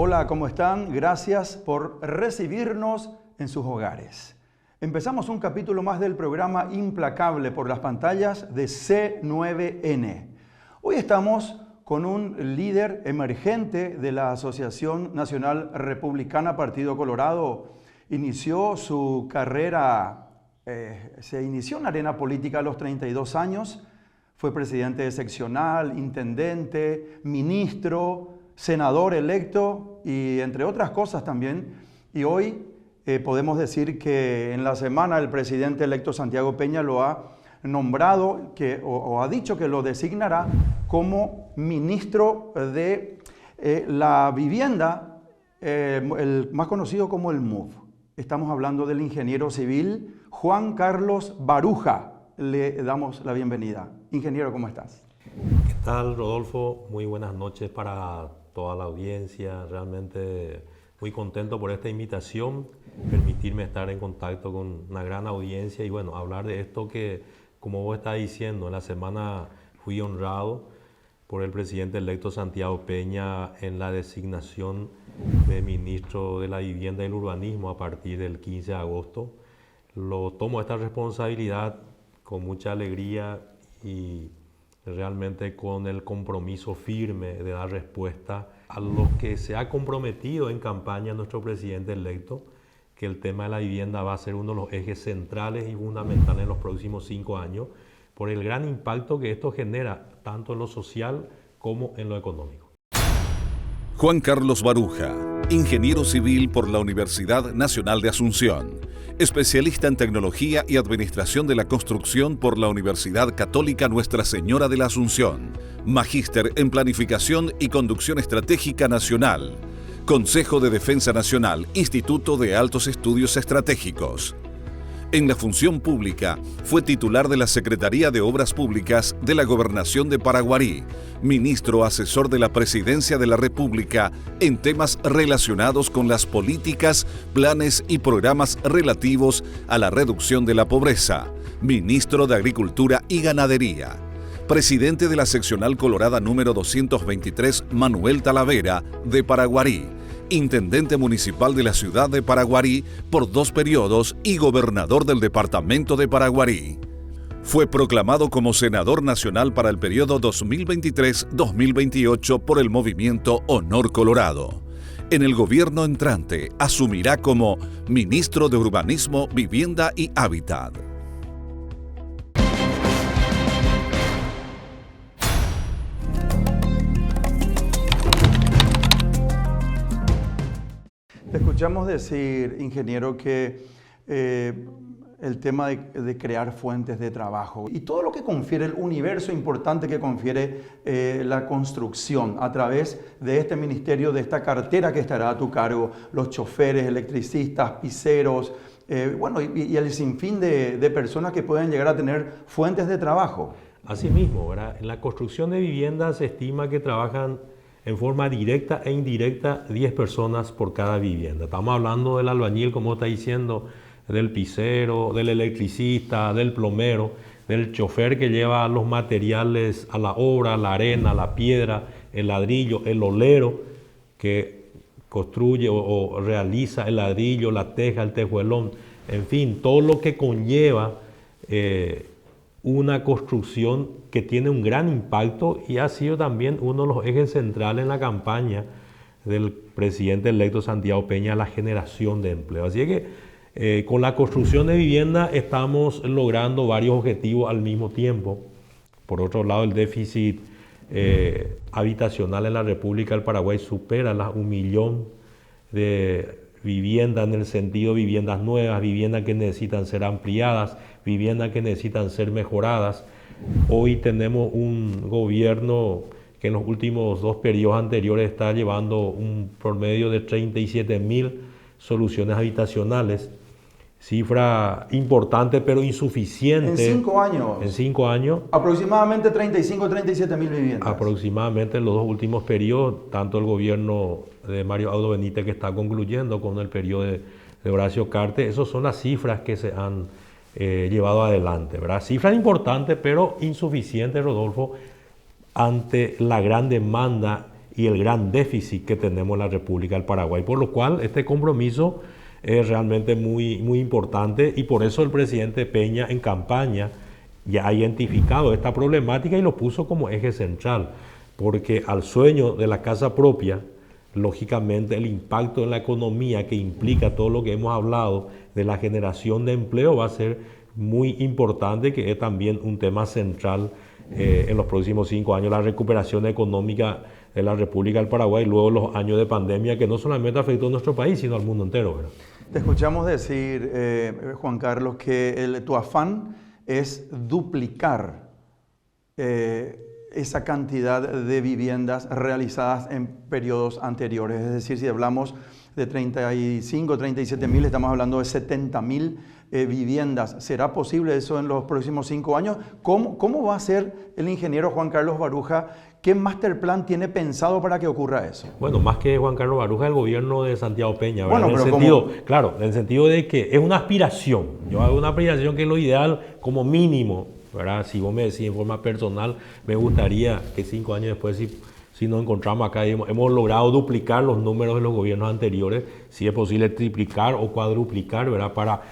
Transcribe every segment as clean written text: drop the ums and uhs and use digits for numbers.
Hola, ¿cómo están? Gracias por recibirnos en sus hogares. Empezamos un capítulo más del programa Implacable por las pantallas de C9N. Hoy estamos con un líder emergente de la Asociación Nacional Republicana Partido Colorado. Inició su carrera, se inició en la arena política a los 32 años. Fue presidente de seccional, intendente, ministro, senador electo y entre otras cosas también. Y hoy podemos decir que en la semana el presidente electo Santiago Peña lo ha nombrado o ha dicho que lo designará como ministro de la vivienda, el más conocido como el MUV. Estamos hablando del ingeniero civil Juan Carlos Baruja. Le damos la bienvenida. Ingeniero, ¿cómo estás? ¿Qué tal, Rodolfo? Muy buenas noches para toda la audiencia. Realmente muy contento por esta invitación, permitirme estar en contacto con una gran audiencia y bueno, hablar de esto que, como vos estás diciendo, en la semana fui honrado por el presidente electo Santiago Peña en la designación de ministro de la Vivienda y el Urbanismo a partir del 15 de agosto. Lo tomo esta responsabilidad con mucha alegría y realmente con el compromiso firme de dar respuesta a lo que se ha comprometido en campaña nuestro presidente electo, que el tema de la vivienda va a ser uno de los ejes centrales y fundamentales en los próximos 5 años, por el gran impacto que esto genera, tanto en lo social como en lo económico. Juan Carlos Baruja, ingeniero civil por la Universidad Nacional de Asunción, especialista en tecnología y administración de la construcción por la Universidad Católica Nuestra Señora de la Asunción, magíster en planificación y conducción estratégica nacional, Consejo de Defensa Nacional, Instituto de Altos Estudios Estratégicos. En la función pública, fue titular de la Secretaría de Obras Públicas de la Gobernación de Paraguarí, ministro asesor de la Presidencia de la República en temas relacionados con las políticas, planes y programas relativos a la reducción de la pobreza, ministro de Agricultura y Ganadería, presidente de la seccional colorada número 223 Manuel Talavera de Paraguarí, intendente municipal de la ciudad de Paraguarí por 2 periodos y gobernador del departamento de Paraguarí. Fue proclamado como senador nacional para el periodo 2023-2028 por el movimiento Honor Colorado. En el gobierno entrante asumirá como ministro de Urbanismo, Vivienda y Hábitat. Te escuchamos decir, ingeniero, que el tema de crear fuentes de trabajo y todo lo que confiere el universo importante que confiere la construcción a través de este ministerio, de esta cartera que estará a tu cargo, los choferes, electricistas, piseros, y el sinfín de personas que pueden llegar a tener fuentes de trabajo. Asimismo, ¿verdad? En la construcción de viviendas se estima que trabajan en forma directa e indirecta 10 personas por cada vivienda. Estamos hablando del albañil, como está diciendo, del pisero, del electricista, del plomero, del chofer que lleva los materiales a la obra, la arena, la piedra, el ladrillo, el olero que construye o realiza el ladrillo, la teja, el tejuelón, en fin, todo lo que conlleva una construcción que tiene un gran impacto y ha sido también uno de los ejes centrales en la campaña del presidente electo Santiago Peña, la generación de empleo. Así que con la construcción de vivienda estamos logrando varios objetivos al mismo tiempo. Por otro lado, el déficit habitacional en la República del Paraguay supera las 1 millón de viviendas, en el sentido de viviendas nuevas, viviendas que necesitan ser ampliadas, viviendas que necesitan ser mejoradas. Hoy tenemos un gobierno que en los últimos 2 periodos anteriores está llevando un promedio de 37.000 soluciones habitacionales. Cifra importante pero insuficiente. En 5 años. En 5 años. Aproximadamente 35 o 37 mil viviendas. Aproximadamente en los 2 últimos periodos, tanto el gobierno de Mario Abdo Benítez, que está concluyendo con el periodo de Horacio Cartes, esas son las cifras que se han llevado adelante, ¿verdad? Cifras importantes pero insuficientes, Rodolfo, ante la gran demanda y el gran déficit que tenemos en la República del Paraguay, por lo cual este compromiso es realmente muy importante, y por eso el presidente Peña en campaña ya ha identificado esta problemática y lo puso como eje central, porque al sueño de la casa propia, lógicamente el impacto en la economía que implica todo lo que hemos hablado de la generación de empleo va a ser muy importante, que es también un tema central en los próximos 5 años, la recuperación económica de la República del Paraguay luego los años de pandemia que no solamente afectó a nuestro país, sino al mundo entero, ¿verdad? Te escuchamos decir, Juan Carlos, que tu afán es duplicar esa cantidad de viviendas realizadas en periodos anteriores. Es decir, si hablamos de 35, 37 mil, estamos hablando de 70 mil viviendas. ¿Será posible eso en los próximos 5 años? ¿Cómo va a ser el ingeniero Juan Carlos Baruja? ¿Qué master plan tiene pensado para que ocurra eso? Bueno, más que Juan Carlos Baruja, el gobierno de Santiago Peña, ¿verdad? Bueno, en el sentido, claro, en el sentido de que es una aspiración. Yo hago una aspiración que es lo ideal como mínimo, ¿verdad? Si vos me decís en forma personal, me gustaría que 5 años después, si nos encontramos acá, hemos logrado duplicar los números de los gobiernos anteriores, si es posible triplicar o cuadruplicar, ¿verdad? Para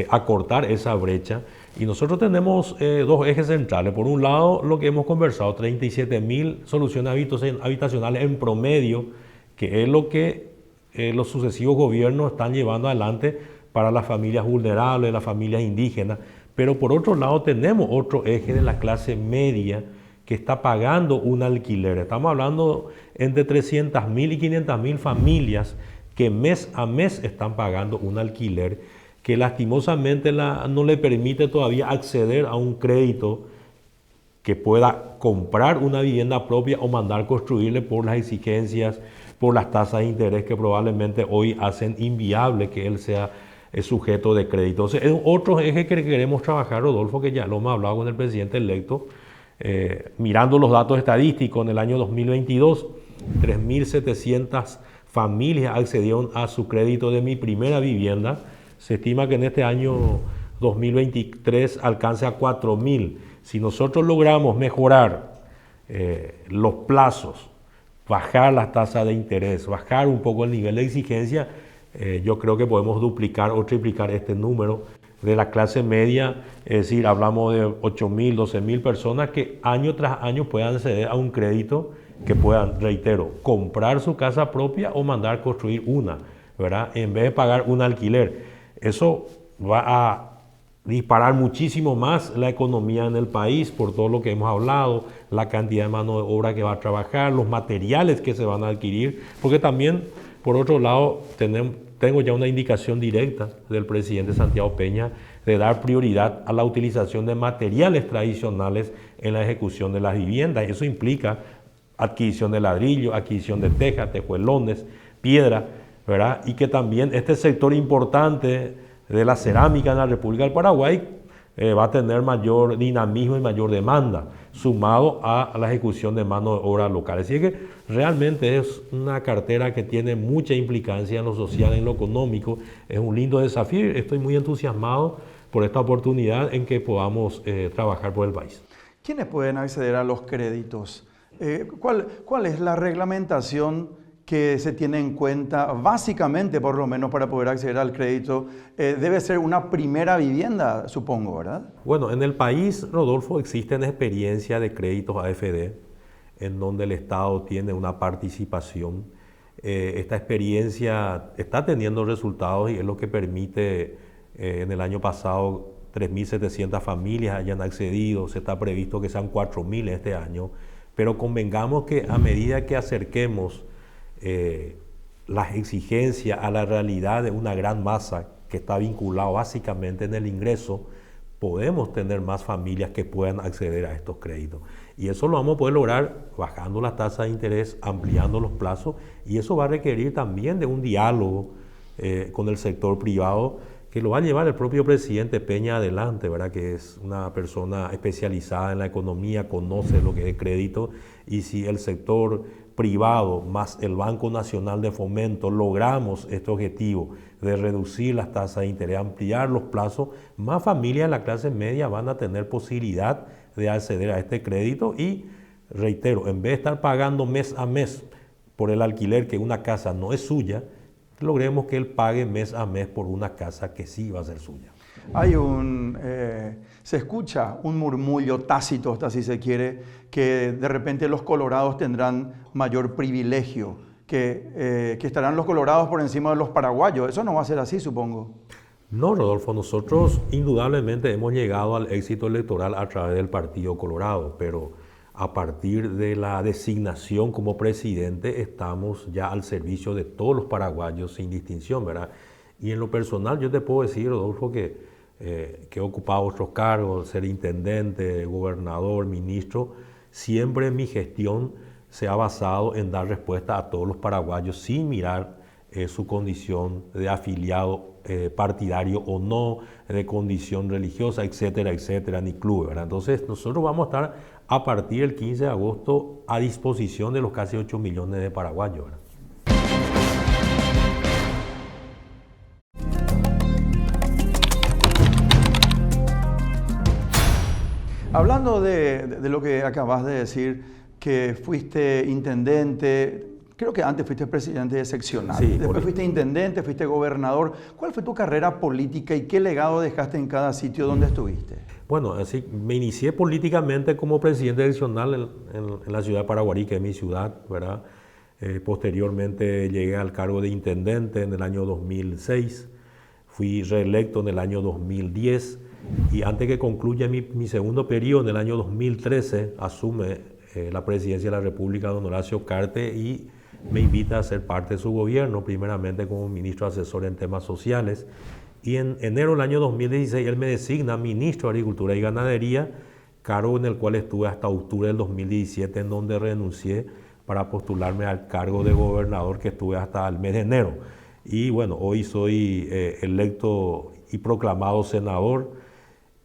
acortar esa brecha. Y nosotros tenemos 2 ejes centrales. Por un lado, lo que hemos conversado, 37.000 soluciones habitacionales en promedio, que es lo que los sucesivos gobiernos están llevando adelante para las familias vulnerables, las familias indígenas. Pero por otro lado tenemos otro eje de la clase media que está pagando un alquiler. Estamos hablando entre 300.000 y 500.000 familias que mes a mes están pagando un alquiler que lastimosamente no le permite todavía acceder a un crédito que pueda comprar una vivienda propia o mandar construirle por las exigencias, por las tasas de interés que probablemente hoy hacen inviable que él sea sujeto de crédito. Entonces, es otro eje que queremos trabajar, Rodolfo, que ya lo hemos hablado con el presidente electo, mirando los datos estadísticos en el año 2022, 3.700 familias accedieron a su crédito de mi primera vivienda. Se estima que en este año 2023 alcance a 4.000. Si nosotros logramos mejorar los plazos, bajar las tasas de interés, bajar un poco el nivel de exigencia, yo creo que podemos duplicar o triplicar este número de la clase media. Es decir, hablamos de 8.000, 12.000 personas que año tras año puedan acceder a un crédito, que puedan, reitero, comprar su casa propia o mandar construir una, ¿verdad? En vez de pagar un alquiler. Eso va a disparar muchísimo más la economía en el país por todo lo que hemos hablado, la cantidad de mano de obra que va a trabajar, los materiales que se van a adquirir, porque también, por otro lado, tengo ya una indicación directa del presidente Santiago Peña de dar prioridad a la utilización de materiales tradicionales en la ejecución de las viviendas. Eso implica adquisición de ladrillo, adquisición de tejas, tejuelones, piedra, ¿verdad? Y que también este sector importante de la cerámica en la República del Paraguay va a tener mayor dinamismo y mayor demanda, sumado a la ejecución de mano de obra local. Así que realmente es una cartera que tiene mucha implicancia en lo social, en lo económico. Es un lindo desafío. Estoy muy entusiasmado por esta oportunidad en que podamos trabajar por el país. ¿Quiénes pueden acceder a los créditos? ¿Cuál es la reglamentación que se tiene en cuenta, básicamente por lo menos para poder acceder al crédito? Debe ser una primera vivienda, supongo, ¿verdad? Bueno, en el país, Rodolfo, existen experiencias de créditos AFD en donde el Estado tiene una participación. Esta experiencia está teniendo resultados y es lo que permite en el año pasado 3.700 familias hayan accedido. Se está previsto que sean 4.000 este año. pero convengamos que a medida que acerquemos las exigencias a la realidad de una gran masa que está vinculado básicamente en el ingreso, podemos tener más familias que puedan acceder a estos créditos. Y eso lo vamos a poder lograr bajando las tasas de interés, ampliando los plazos, y eso va a requerir también de un diálogo con el sector privado, que lo va a llevar el propio presidente Peña adelante, ¿verdad? Que es una persona especializada en la economía, conoce lo que es crédito, y si el sector privado más el Banco Nacional de Fomento logramos este objetivo de reducir las tasas de interés, ampliar los plazos, más familias de la clase media van a tener posibilidad de acceder a este crédito y, reitero, en vez de estar pagando mes a mes por el alquiler que una casa no es suya, logremos que él pague mes a mes por una casa que sí va a ser suya. Se escucha un murmullo tácito, hasta si se quiere, que de repente los colorados tendrán mayor privilegio, que estarán los colorados por encima de los paraguayos. Eso no va a ser así, supongo. No, Rodolfo, nosotros indudablemente hemos llegado al éxito electoral a través del Partido Colorado, pero a partir de la designación como presidente estamos ya al servicio de todos los paraguayos sin distinción, ¿verdad? Y en lo personal yo te puedo decir, Rodolfo, que he ocupado otros cargos, ser intendente, gobernador, ministro, siempre mi gestión se ha basado en dar respuesta a todos los paraguayos sin mirar su condición de afiliado partidario o no, de condición religiosa, etcétera, etcétera, ni club, ¿verdad? Entonces nosotros vamos a estar a partir del 15 de agosto a disposición de los casi 8 millones de paraguayos, ¿verdad? Hablando de lo que acabas de decir, que fuiste intendente, creo que antes fuiste presidente seccional, sí, después fuiste intendente, fuiste gobernador. ¿Cuál fue tu carrera política y qué legado dejaste en cada sitio donde estuviste? Bueno, así me inicié políticamente como presidente seccional en la ciudad de Paraguarí, que es mi ciudad, ¿verdad? Posteriormente llegué al cargo de intendente en el año 2006, fui reelecto en el año 2010 y antes que concluya mi segundo periodo, en el año 2013, asume la presidencia de la República don Horacio Cartes y me invita a ser parte de su gobierno, primeramente como ministro asesor en temas sociales. Y en enero del año 2016 él me designa ministro de Agricultura y Ganadería, cargo en el cual estuve hasta octubre del 2017, en donde renuncié para postularme al cargo de gobernador que estuve hasta el mes de enero. Y bueno, hoy soy electo y proclamado senador.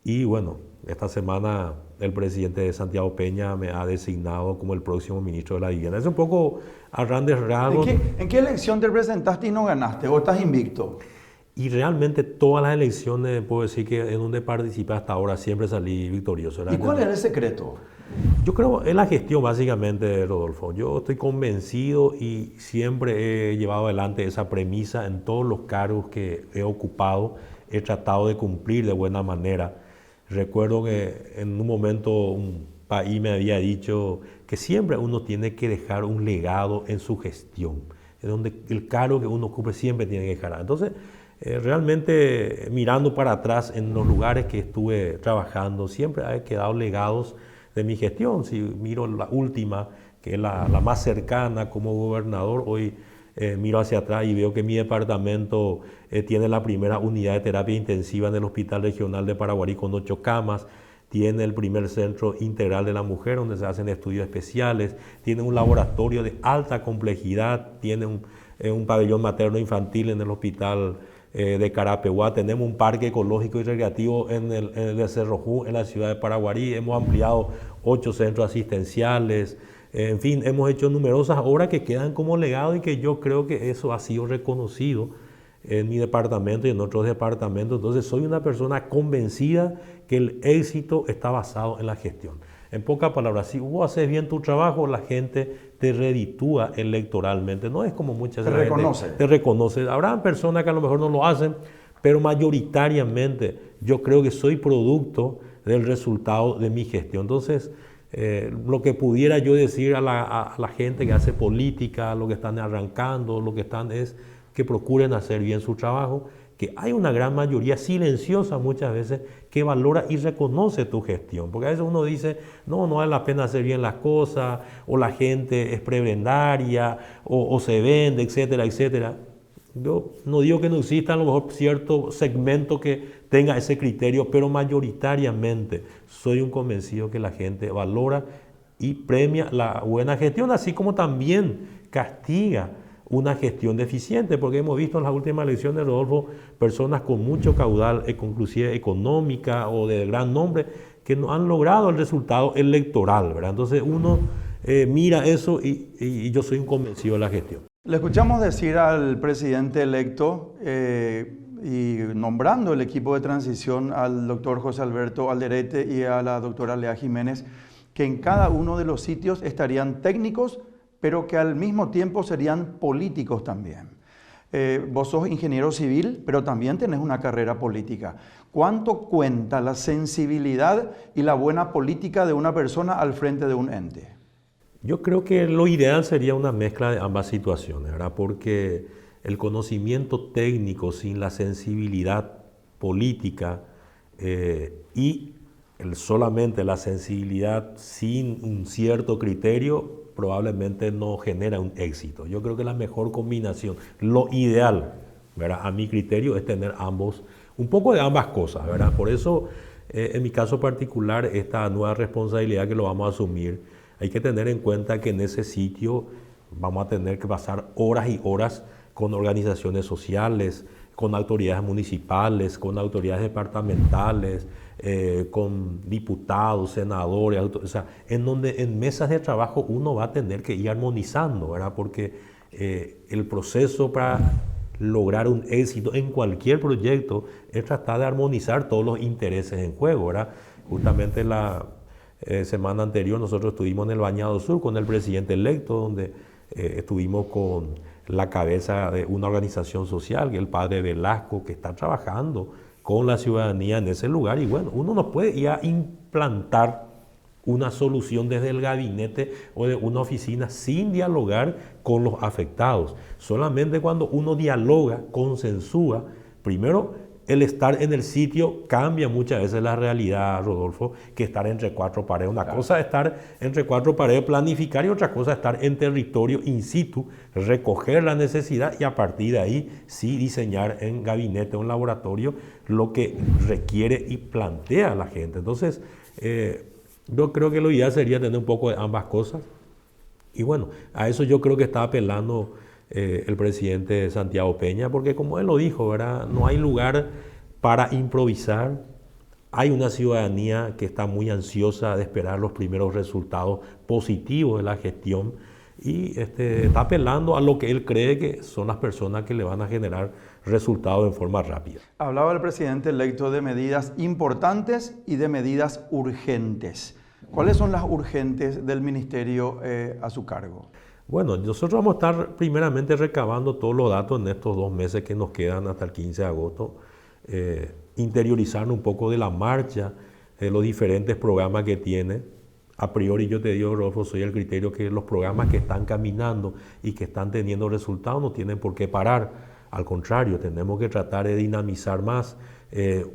Y bueno, esta semana el presidente Santiago Peña me ha designado como el próximo ministro de la Vivienda. Es un poco a grandes rasgos. ¿En qué elección te presentaste y no ganaste? ¿O estás invicto? Y realmente todas las elecciones, puedo decir que en donde participé hasta ahora siempre salí victorioso. ¿Y cuál era el secreto? Yo creo en la gestión básicamente, Rodolfo. Yo estoy convencido y siempre he llevado adelante esa premisa en todos los cargos que he ocupado. He tratado de cumplir de buena manera. Recuerdo que en un momento un país me había dicho que siempre uno tiene que dejar un legado en su gestión, en donde el cargo que uno ocupe siempre tiene que dejar. Entonces, realmente mirando para atrás en los lugares que estuve trabajando, siempre han quedado legados de mi gestión. Si miro la última, que es la más cercana como gobernador, hoy miro hacia atrás y veo que mi departamento tiene la primera unidad de terapia intensiva en el Hospital Regional de Paraguarí con 8 camas, tiene el primer centro integral de la mujer donde se hacen estudios especiales, tiene un laboratorio de alta complejidad, tiene un pabellón materno infantil en el hospital de Carapeguá, tenemos un parque ecológico y recreativo en el de Cerrojú, en la ciudad de Paraguarí, hemos ampliado 8 centros asistenciales. En fin, hemos hecho numerosas obras que quedan como legado y que yo creo que eso ha sido reconocido en mi departamento y en otros departamentos. Entonces soy una persona convencida que el éxito está basado en la gestión. En pocas palabras, si vos haces bien tu trabajo, la gente te reditúa electoralmente. No es como muchas veces te reconoce. Habrá personas que a lo mejor no lo hacen, pero mayoritariamente yo creo que soy producto del resultado de mi gestión. Entonces, lo que pudiera yo decir a la gente que hace política, lo que están arrancando, lo que están es que procuren hacer bien su trabajo, que hay una gran mayoría silenciosa muchas veces que valora y reconoce tu gestión. Porque a veces uno dice, no vale la pena hacer bien las cosas, o la gente es prebendaria, o se vende, etcétera, etcétera. Yo no digo que no exista a lo mejor cierto segmento que tenga ese criterio, pero mayoritariamente soy un convencido que la gente valora y premia la buena gestión, así como también castiga una gestión deficiente, porque hemos visto en las últimas elecciones, Rodolfo, personas con mucho caudal, inclusive económica o de gran nombre, que no han logrado el resultado electoral, ¿verdad? Entonces uno mira eso y yo soy un convencido de la gestión. Le escuchamos decir al presidente electo y nombrando el equipo de transición al doctor José Alberto Alderete y a la doctora Lea Jiménez, que en cada uno de los sitios estarían técnicos, pero que al mismo tiempo serían políticos también. Vos sos ingeniero civil, pero también tenés una carrera política. ¿Cuánto cuenta la sensibilidad y la buena política de una persona al frente de un ente? Yo creo que lo ideal sería una mezcla de ambas situaciones, ¿verdad? Porque el conocimiento técnico sin la sensibilidad política y solamente la sensibilidad sin un cierto criterio probablemente no genera un éxito. Yo creo que la mejor combinación, lo ideal, ¿verdad? A mi criterio, es tener ambos, un poco de ambas cosas, ¿verdad? Por eso, en mi caso particular, esta nueva responsabilidad que lo vamos a asumir, hay que tener en cuenta que en ese sitio vamos a tener que pasar horas y horas con organizaciones sociales, con autoridades municipales, con autoridades departamentales, con diputados, senadores, o sea, en donde en mesas de trabajo uno va a tener que ir armonizando, ¿verdad? Porque el proceso para lograr un éxito en cualquier proyecto es tratar de armonizar todos los intereses en juego, ¿verdad? Justamente la semana anterior nosotros estuvimos en el Bañado Sur con el presidente electo, donde estuvimos con la cabeza de una organización social, que es el padre Velasco, que está trabajando con la ciudadanía en ese lugar. Y bueno, uno no puede ir a implantar una solución desde el gabinete o de una oficina sin dialogar con los afectados. Solamente cuando uno dialoga, consensúa, primero el estar en el sitio cambia muchas veces la realidad, Rodolfo, que estar entre cuatro paredes. Una cosa es estar entre cuatro paredes, planificar, y otra cosa es estar en territorio in situ, recoger la necesidad y a partir de ahí sí diseñar en gabinete o en laboratorio lo que requiere y plantea la gente. Entonces, yo creo que lo ideal sería tener un poco de ambas cosas. Y bueno, a eso yo creo que está apelando el presidente Santiago Peña, porque como él lo dijo, ¿verdad? No hay lugar para improvisar. Hay una ciudadanía que está muy ansiosa de esperar los primeros resultados positivos de la gestión y está apelando a lo que él cree que son las personas que le van a generar resultados en forma rápida. Hablaba el presidente electo de medidas importantes y de medidas urgentes. ¿Cuáles son las urgentes del ministerio a su cargo? Bueno, nosotros vamos a estar primeramente recabando todos los datos en estos 2 meses que nos quedan hasta el 15 de agosto, interiorizarnos un poco de la marcha, de los diferentes programas que tiene. A priori yo te digo, Rodolfo, soy el criterio que los programas que están caminando y que están teniendo resultados no tienen por qué parar. Al contrario, tenemos que tratar de dinamizar más.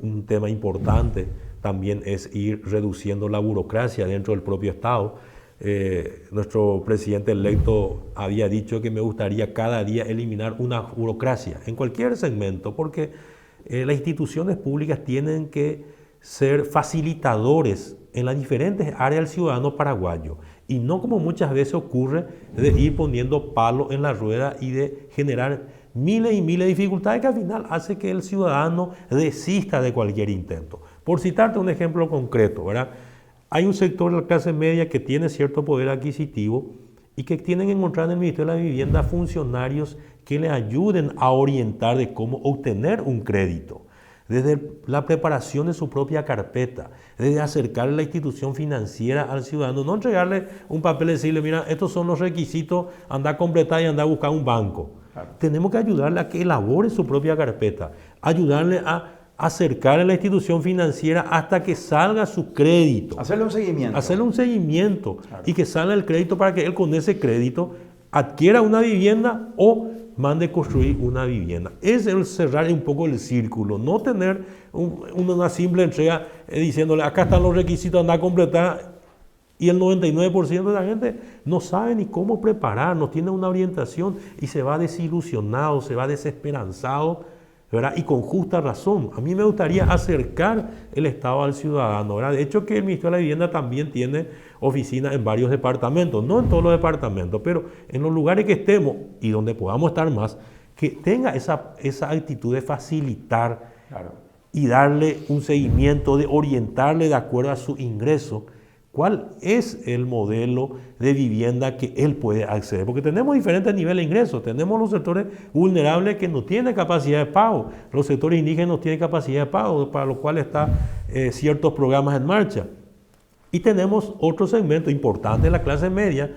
Un tema importante también es ir reduciendo la burocracia dentro del propio Estado. Nuestro presidente electo había dicho que me gustaría cada día eliminar una burocracia en cualquier segmento, porque las instituciones públicas tienen que ser facilitadores en las diferentes áreas del ciudadano paraguayo y no como muchas veces ocurre de ir poniendo palo en la rueda y de generar miles y miles de dificultades que al final hace que el ciudadano desista de cualquier intento. Por citarte un ejemplo concreto, ¿verdad? Hay un sector de la clase media que tiene cierto poder adquisitivo y que tienen que encontrar en el Ministerio de la Vivienda funcionarios que les ayuden a orientar de cómo obtener un crédito, desde la preparación de su propia carpeta, desde acercarle la institución financiera al ciudadano, no entregarle un papel y decirle, mira, estos son los requisitos, anda a completar y anda a buscar un banco. Claro. Tenemos que ayudarle a que elabore su propia carpeta, ayudarle a acercarle a la institución financiera hasta que salga su crédito. Hacerle un seguimiento. Hacerle un seguimiento, claro. Y que salga el crédito para que él con ese crédito adquiera una vivienda o mande construir una vivienda. Es el cerrar un poco el círculo, no tener una simple entrega diciéndole acá están los requisitos, anda a completar, y el 99% de la gente no sabe ni cómo preparar, no tiene una orientación y se va desilusionado, se va desesperanzado, ¿verdad? Y con justa razón. A mí me gustaría acercar el Estado al ciudadano, ¿verdad? De hecho, que el Ministerio de la Vivienda también tiene oficinas en varios departamentos, no en todos los departamentos, pero en los lugares que estemos y donde podamos estar más, que tenga esa actitud de facilitar, claro, y darle un seguimiento, de orientarle de acuerdo a su ingreso, cuál es el modelo de vivienda que él puede acceder. Porque tenemos diferentes niveles de ingresos. Tenemos los sectores vulnerables que no tienen capacidad de pago. Los sectores indígenas no tienen capacidad de pago, para lo cual están ciertos programas en marcha. Y tenemos otro segmento importante de la clase media,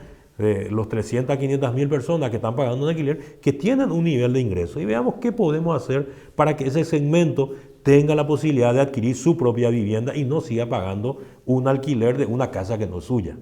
los 300 a 500 mil personas que están pagando un alquiler, que tienen un nivel de ingreso. Y veamos qué podemos hacer para que ese segmento tenga la posibilidad de adquirir su propia vivienda y no siga pagando un alquiler de una casa que no es suya.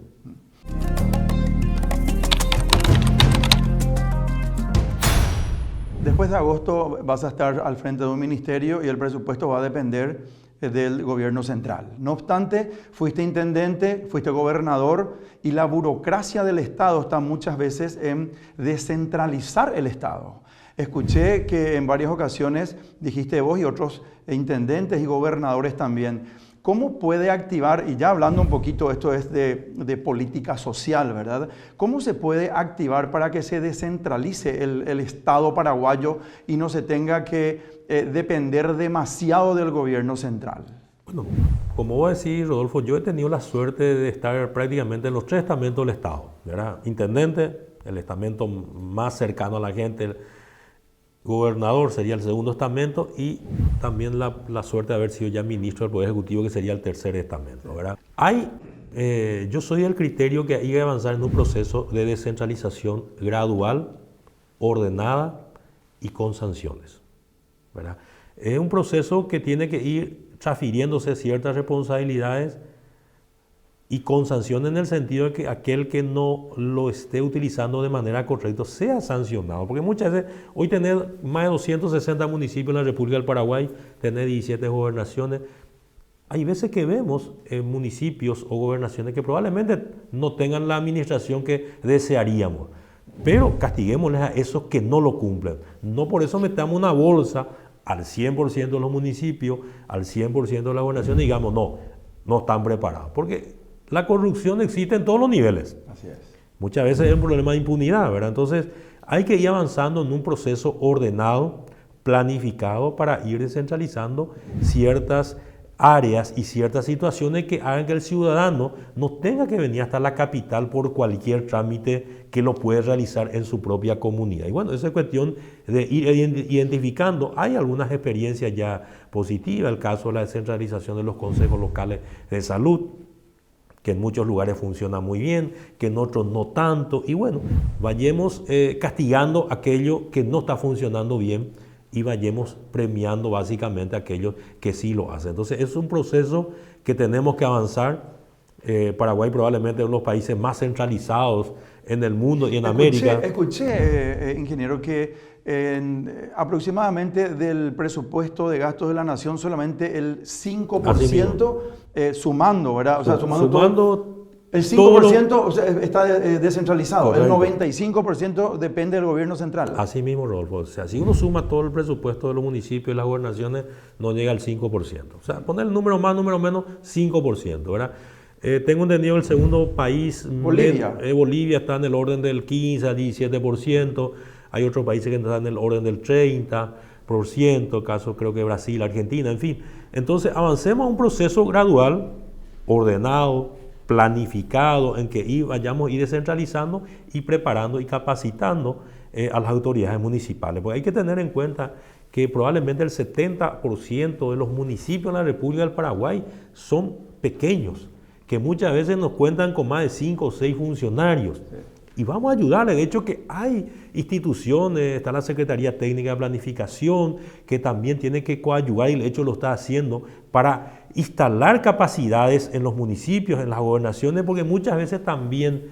Después de agosto vas a estar al frente de un ministerio y el presupuesto va a depender del gobierno central. No obstante, fuiste intendente, fuiste gobernador y la burocracia del Estado está muchas veces en descentralizar el Estado. Escuché que en varias ocasiones dijiste vos y otros intendentes y gobernadores también, ¿cómo puede activar, y ya hablando un poquito, esto es de política social, ¿verdad? ¿Cómo se puede activar para que se descentralice el Estado paraguayo y no se tenga que depender demasiado del gobierno central? Bueno, como vos decís, Rodolfo, yo he tenido la suerte de estar prácticamente en los 3 estamentos del Estado, ¿verdad? Intendente, el estamento más cercano a la gente, gobernador sería el segundo estamento y también la suerte de haber sido ya ministro del Poder Ejecutivo, que sería el tercer estamento, ¿verdad? Yo soy del criterio que hay que avanzar en un proceso de descentralización gradual, ordenada y con sanciones, ¿verdad? Es un proceso que tiene que ir transfiriéndose ciertas responsabilidades y con sanción en el sentido de que aquel que no lo esté utilizando de manera correcta sea sancionado. Porque muchas veces, hoy tener más de 260 municipios en la República del Paraguay, tener 17 gobernaciones, hay veces que vemos municipios o gobernaciones que probablemente no tengan la administración que desearíamos, pero castiguémosles a esos que no lo cumplen. No por eso metamos una bolsa al 100% de los municipios, al 100% de las gobernaciones y digamos, no están preparados. Porque la corrupción existe en todos los niveles. Así es. Muchas veces es un problema de impunidad, ¿verdad? Entonces, hay que ir avanzando en un proceso ordenado, planificado, para ir descentralizando ciertas áreas y ciertas situaciones que hagan que el ciudadano no tenga que venir hasta la capital por cualquier trámite que lo puede realizar en su propia comunidad. Y bueno, esa es cuestión de ir identificando. Hay algunas experiencias ya positivas, el caso de la descentralización de los consejos locales de salud, que en muchos lugares funciona muy bien, que en otros no tanto. Y bueno, vayamos castigando aquello que no está funcionando bien y vayamos premiando básicamente a aquellos que sí lo hacen. Entonces es un proceso que tenemos que avanzar. Paraguay probablemente es uno de los países más centralizados en el mundo y en América. Escuché, ingeniero, que aproximadamente del presupuesto de gastos de la nación solamente el 5% sumando, ¿verdad? O sea, sumando todo, el 5% está descentralizado, correcto. El 95% depende del gobierno central. Así mismo, Rodolfo. O sea, si uno suma todo el presupuesto de los municipios y las gobernaciones, no llega al 5%. O sea, poner el número más, número menos, 5%, ¿verdad? Tengo entendido el segundo país, Bolivia está en el orden del 15 a 17%. Hay otros países que están en el orden del 30%, caso creo que Brasil, Argentina, en fin. Entonces avancemos a un proceso gradual, ordenado, planificado, en que vayamos a ir descentralizando y preparando y capacitando a las autoridades municipales. Porque hay que tener en cuenta que probablemente el 70% de los municipios en la República del Paraguay son pequeños, que muchas veces nos cuentan con más de 5 o 6 funcionarios. Sí. Y vamos a ayudarle. De hecho, que hay instituciones, está la Secretaría Técnica de Planificación, que también tiene que coadyuvar, y de hecho lo está haciendo, para instalar capacidades en los municipios, en las gobernaciones, porque muchas veces también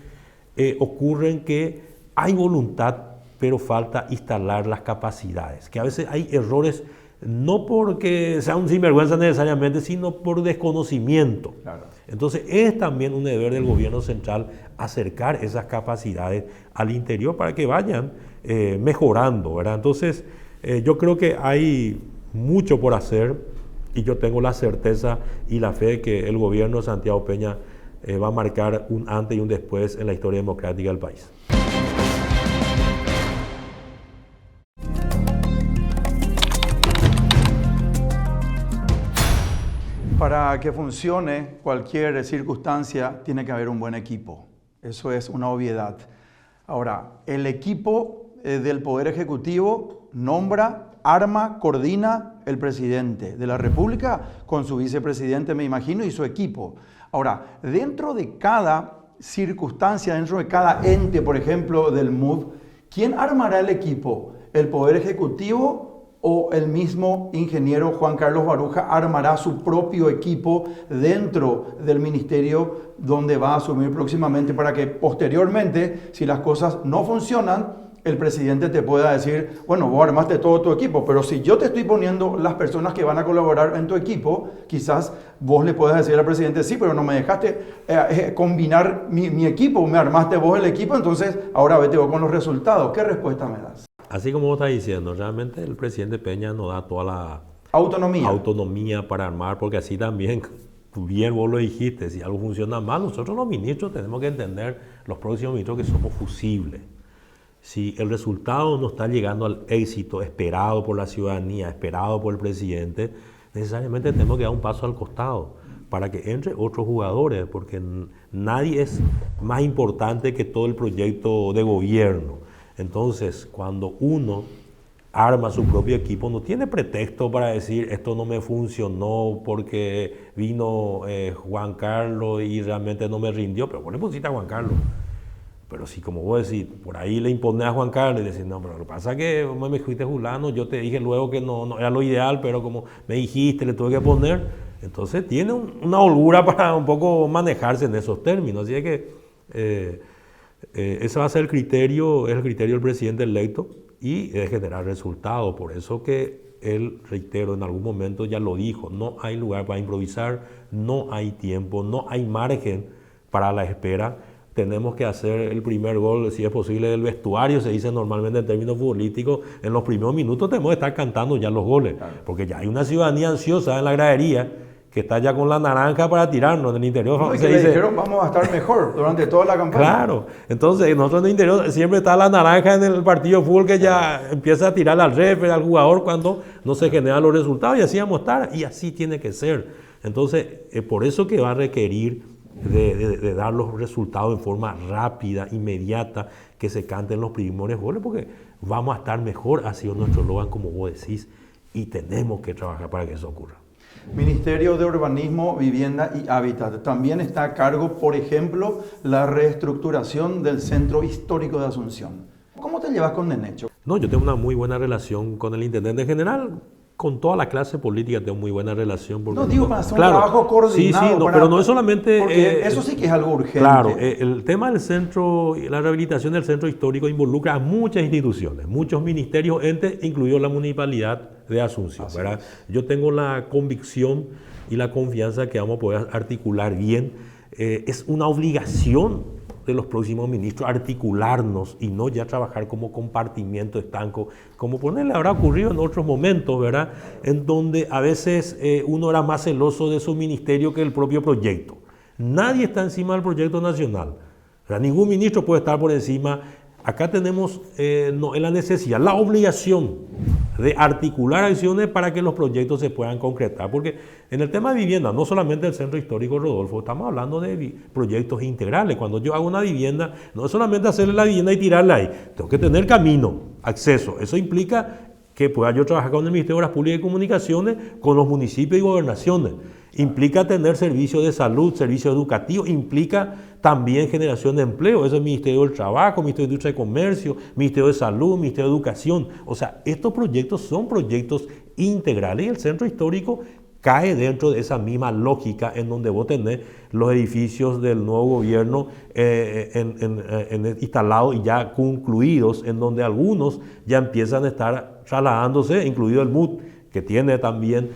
ocurren que hay voluntad pero falta instalar las capacidades, que a veces hay errores no porque sea un sinvergüenza necesariamente, sino por desconocimiento. Claro. Entonces es también un deber del gobierno central acercar esas capacidades al interior para que vayan mejorando, ¿verdad? Entonces yo creo que hay mucho por hacer y yo tengo la certeza y la fe de que el gobierno de Santiago Peña va a marcar un antes y un después en la historia democrática del país. Para que funcione cualquier circunstancia tiene que haber un buen equipo. Eso es una obviedad. Ahora, el equipo del Poder Ejecutivo nombra, arma, coordina el presidente de la República con su vicepresidente, me imagino, y su equipo. Ahora, dentro de cada circunstancia, dentro de cada ente, por ejemplo, del MOVE, ¿quién armará el equipo? ¿El Poder Ejecutivo o el mismo ingeniero Juan Carlos Baruja armará su propio equipo dentro del ministerio donde va a asumir próximamente para que posteriormente, si las cosas no funcionan, el presidente te pueda decir, bueno, vos armaste todo tu equipo, pero si yo te estoy poniendo las personas que van a colaborar en tu equipo, quizás vos le puedas decir al presidente, sí, pero no me dejaste combinar mi equipo, me armaste vos el equipo, entonces ahora vete vos con los resultados. ¿Qué respuesta me das? Así como vos estás diciendo, realmente el presidente Peña nos da toda la autonomía para armar, porque así también, bien vos lo dijiste, si algo funciona mal, nosotros los ministros tenemos que entender, los próximos ministros, que somos fusibles. Si el resultado no está llegando al éxito esperado por la ciudadanía, esperado por el presidente, necesariamente tenemos que dar un paso al costado para que entre otros jugadores, porque nadie es más importante que todo el proyecto de gobierno. Entonces, cuando uno arma su propio equipo, no tiene pretexto para decir esto no me funcionó porque vino Juan Carlos y realmente no me rindió, pero vos le pusiste a Juan Carlos. Pero si, como vos decís, por ahí le impones a Juan Carlos y decís, no, pero lo que pasa es que me fuiste Julano, yo te dije luego que no era lo ideal, pero como me dijiste, le tuve que poner. Entonces tiene una holgura para un poco manejarse en esos términos. Así es que ese va a ser el criterio, es el criterio del presidente electo y de generar resultados. Por eso que él, reitero, en algún momento ya lo dijo, no hay lugar para improvisar, no hay tiempo, no hay margen para la espera. Tenemos que hacer el primer gol, si es posible, del vestuario, se dice normalmente en términos futbolísticos. En los primeros minutos tenemos que estar cantando ya los goles, porque ya hay una ciudadanía ansiosa en la gradería que está ya con la naranja para tirarnos en el interior. No, se dice, dijeron vamos a estar mejor durante toda la campaña. Claro, entonces nosotros en el interior siempre está la naranja en el partido de fútbol que ya empieza a tirar al referee, al jugador cuando no se generan los resultados, y así vamos a estar, y así tiene que ser. Entonces, por eso que va a requerir de dar los resultados en forma rápida, inmediata, que se canten los primeros goles, porque vamos a estar mejor, ha sido nuestro eslogan, como vos decís, y tenemos que trabajar para que eso ocurra. Ministerio de Urbanismo, Vivienda y Hábitat. También está a cargo, por ejemplo, la reestructuración del Centro Histórico de Asunción. ¿Cómo te llevas con Nenecho? No, yo tengo una muy buena relación con el intendente en general. Con toda la clase política tengo muy buena relación. No, digo, para hacer un trabajo coordinado. Sí, no, pero no es solamente... Porque eso sí que es algo urgente. Claro, el tema del centro, la rehabilitación del centro histórico involucra a muchas instituciones, muchos ministerios, entes, incluido la Municipalidad de Asunción, ¿verdad? Yo tengo la convicción y la confianza que vamos a poder articular bien. Es una obligación de los próximos ministros articularnos y no ya trabajar como compartimiento estanco, como ponerle habrá ocurrido en otros momentos, ¿verdad? En donde a veces uno era más celoso de su ministerio que el propio proyecto. Nadie está encima del proyecto nacional, ¿verdad? Ningún ministro puede estar por encima. Acá tenemos la necesidad, la obligación de articular acciones para que los proyectos se puedan concretar. Porque en el tema de vivienda, no solamente del Centro Histórico Rodolfo, estamos hablando de proyectos integrales. Cuando yo hago una vivienda, no es solamente hacerle la vivienda y tirarla ahí. Tengo que tener camino, acceso. Eso implica que pueda yo trabajar con el Ministerio de Obras Públicas y Comunicaciones, con los municipios y gobernaciones. Implica tener servicios de salud, servicios educativos, implica también generación de empleo. Eso es el Ministerio del Trabajo, Ministerio de Industria y Comercio, Ministerio de Salud, Ministerio de Educación. O sea, estos proyectos son proyectos integrales y el centro histórico cae dentro de esa lógica en donde vos tenés los edificios del nuevo gobierno instalados y ya concluidos, en donde algunos ya empiezan a estar trasladándose, incluido el MUT, que tiene también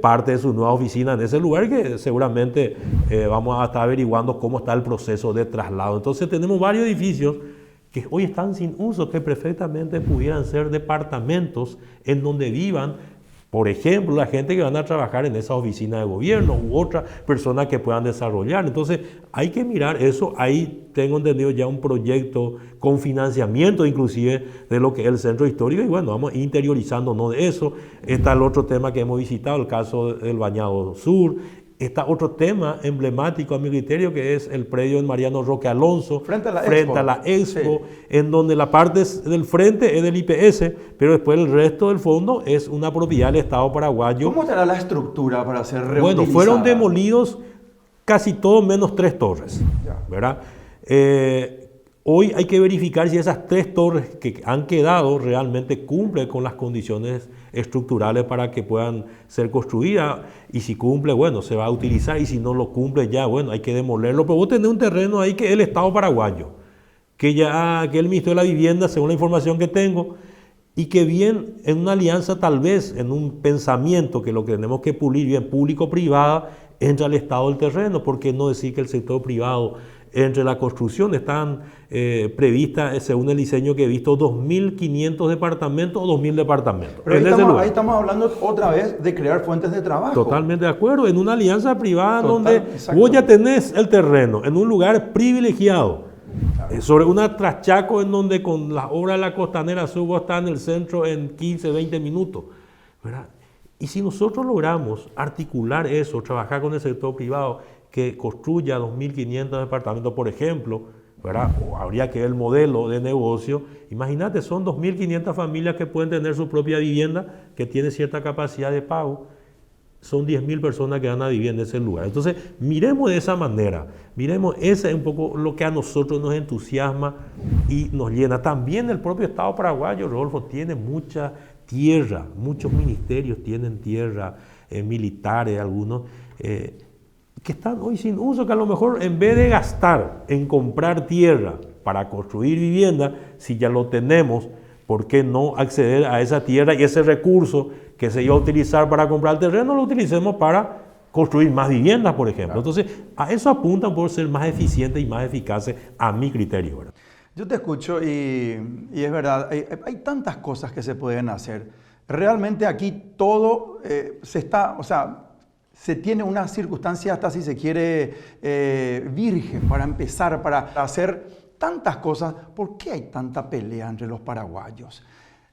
parte de su nueva oficina en ese lugar, que seguramente vamos a estar averiguando cómo está el proceso de traslado. Entonces tenemos varios edificios que hoy están sin uso, que perfectamente pudieran ser departamentos en donde vivan, por ejemplo, la gente que van a trabajar en esa oficina de gobierno u otras personas que puedan desarrollar. Entonces hay que mirar eso. Ahí tengo entendido ya un proyecto con financiamiento inclusive de lo que es el centro histórico, y bueno, vamos interiorizándonos de eso. Está el otro tema que hemos visitado, el caso del Bañado Sur. Está otro tema emblemático a mi criterio, que es el predio en Mariano Roque Alonso, frente a la Expo, sí, en donde la parte del frente es del IPS, pero después el resto del fondo es una propiedad del Estado paraguayo. ¿Cómo estará la estructura para ser reutilizada? Bueno, fueron demolidos casi todo menos 3 torres, ¿verdad? Hoy hay que verificar si esas 3 torres que han quedado realmente cumplen con las condiciones estructurales para que puedan ser construidas, y si cumple, bueno, se va a utilizar, y si no lo cumple ya, bueno, hay que demolerlo. Pero vos tenés un terreno ahí que es el Estado paraguayo, que el Ministerio de la Vivienda, según la información que tengo, y que bien en una alianza, tal vez en un pensamiento que lo que tenemos que pulir bien público-privada, entra al Estado del terreno. ¿Por qué no decir que el sector privado entre la construcción? Están previstas, según el diseño que he visto, 2.500 departamentos o 2.000 departamentos. Pero ahí estamos hablando otra vez de crear fuentes de trabajo. Totalmente de acuerdo, en una alianza privada donde vos ya tenés el terreno en un lugar privilegiado, sobre una traschaco en donde con las obras de la Costanera Sur vos estás en el centro en 15, 20 minutos, ¿verdad? Y si nosotros logramos articular eso, trabajar con el sector privado, que construya 2.500 departamentos, por ejemplo, ¿verdad? O habría que ver el modelo de negocio. Imagínate, son 2.500 familias que pueden tener su propia vivienda, que tiene cierta capacidad de pago. Son 10.000 personas que van a vivir en ese lugar. Entonces, miremos de esa manera. Miremos, ese es un poco lo que a nosotros nos entusiasma y nos llena. También el propio Estado paraguayo, Rodolfo, tiene mucha tierra. Muchos ministerios tienen tierra, militares, algunos, que están hoy sin uso, que a lo mejor en vez de gastar en comprar tierra para construir vivienda, si ya lo tenemos, ¿por qué no acceder a esa tierra y ese recurso que se iba a utilizar para comprar el terreno, lo utilicemos para construir más viviendas, por ejemplo? Entonces, a eso apuntan por ser más eficientes y más eficaces, a mi criterio, ¿verdad? Yo te escucho y es verdad, hay tantas cosas que se pueden hacer. Realmente aquí todo se tiene una circunstancia, hasta si se quiere, virgen para empezar, para hacer tantas cosas. ¿Por qué hay tanta pelea entre los paraguayos?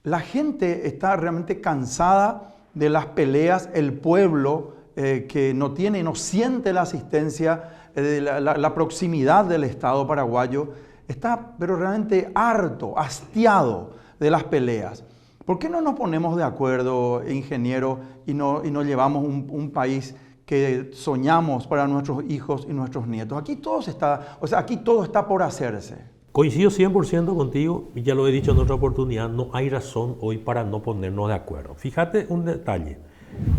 La gente está realmente cansada de las peleas, el pueblo que no siente la asistencia, la proximidad del Estado paraguayo, está pero realmente harto, hastiado de las peleas. ¿Por qué no nos ponemos de acuerdo, ingeniero, y no llevamos un país que soñamos para nuestros hijos y nuestros nietos? Aquí todo está por hacerse. Coincido 100% contigo, y ya lo he dicho en otra oportunidad, no hay razón hoy para no ponernos de acuerdo. Fíjate un detalle,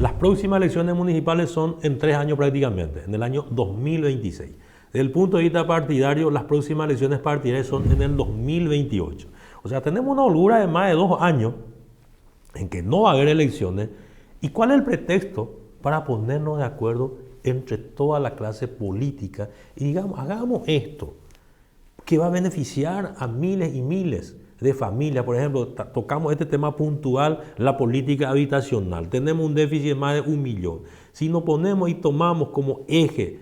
las próximas elecciones municipales son en 3 años prácticamente, en el año 2026. Desde el punto de vista partidario, las próximas elecciones partidarias son en el 2028. O sea, tenemos una holgura de más de 2 años en que no va a haber elecciones. ¿Y cuál es el pretexto para ponernos de acuerdo entre toda la clase política? Y digamos, hagamos esto, que va a beneficiar a miles y miles de familias. Por ejemplo, tocamos este tema puntual, la política habitacional. Tenemos un déficit de más de 1 millón. Si nos ponemos y tomamos como eje,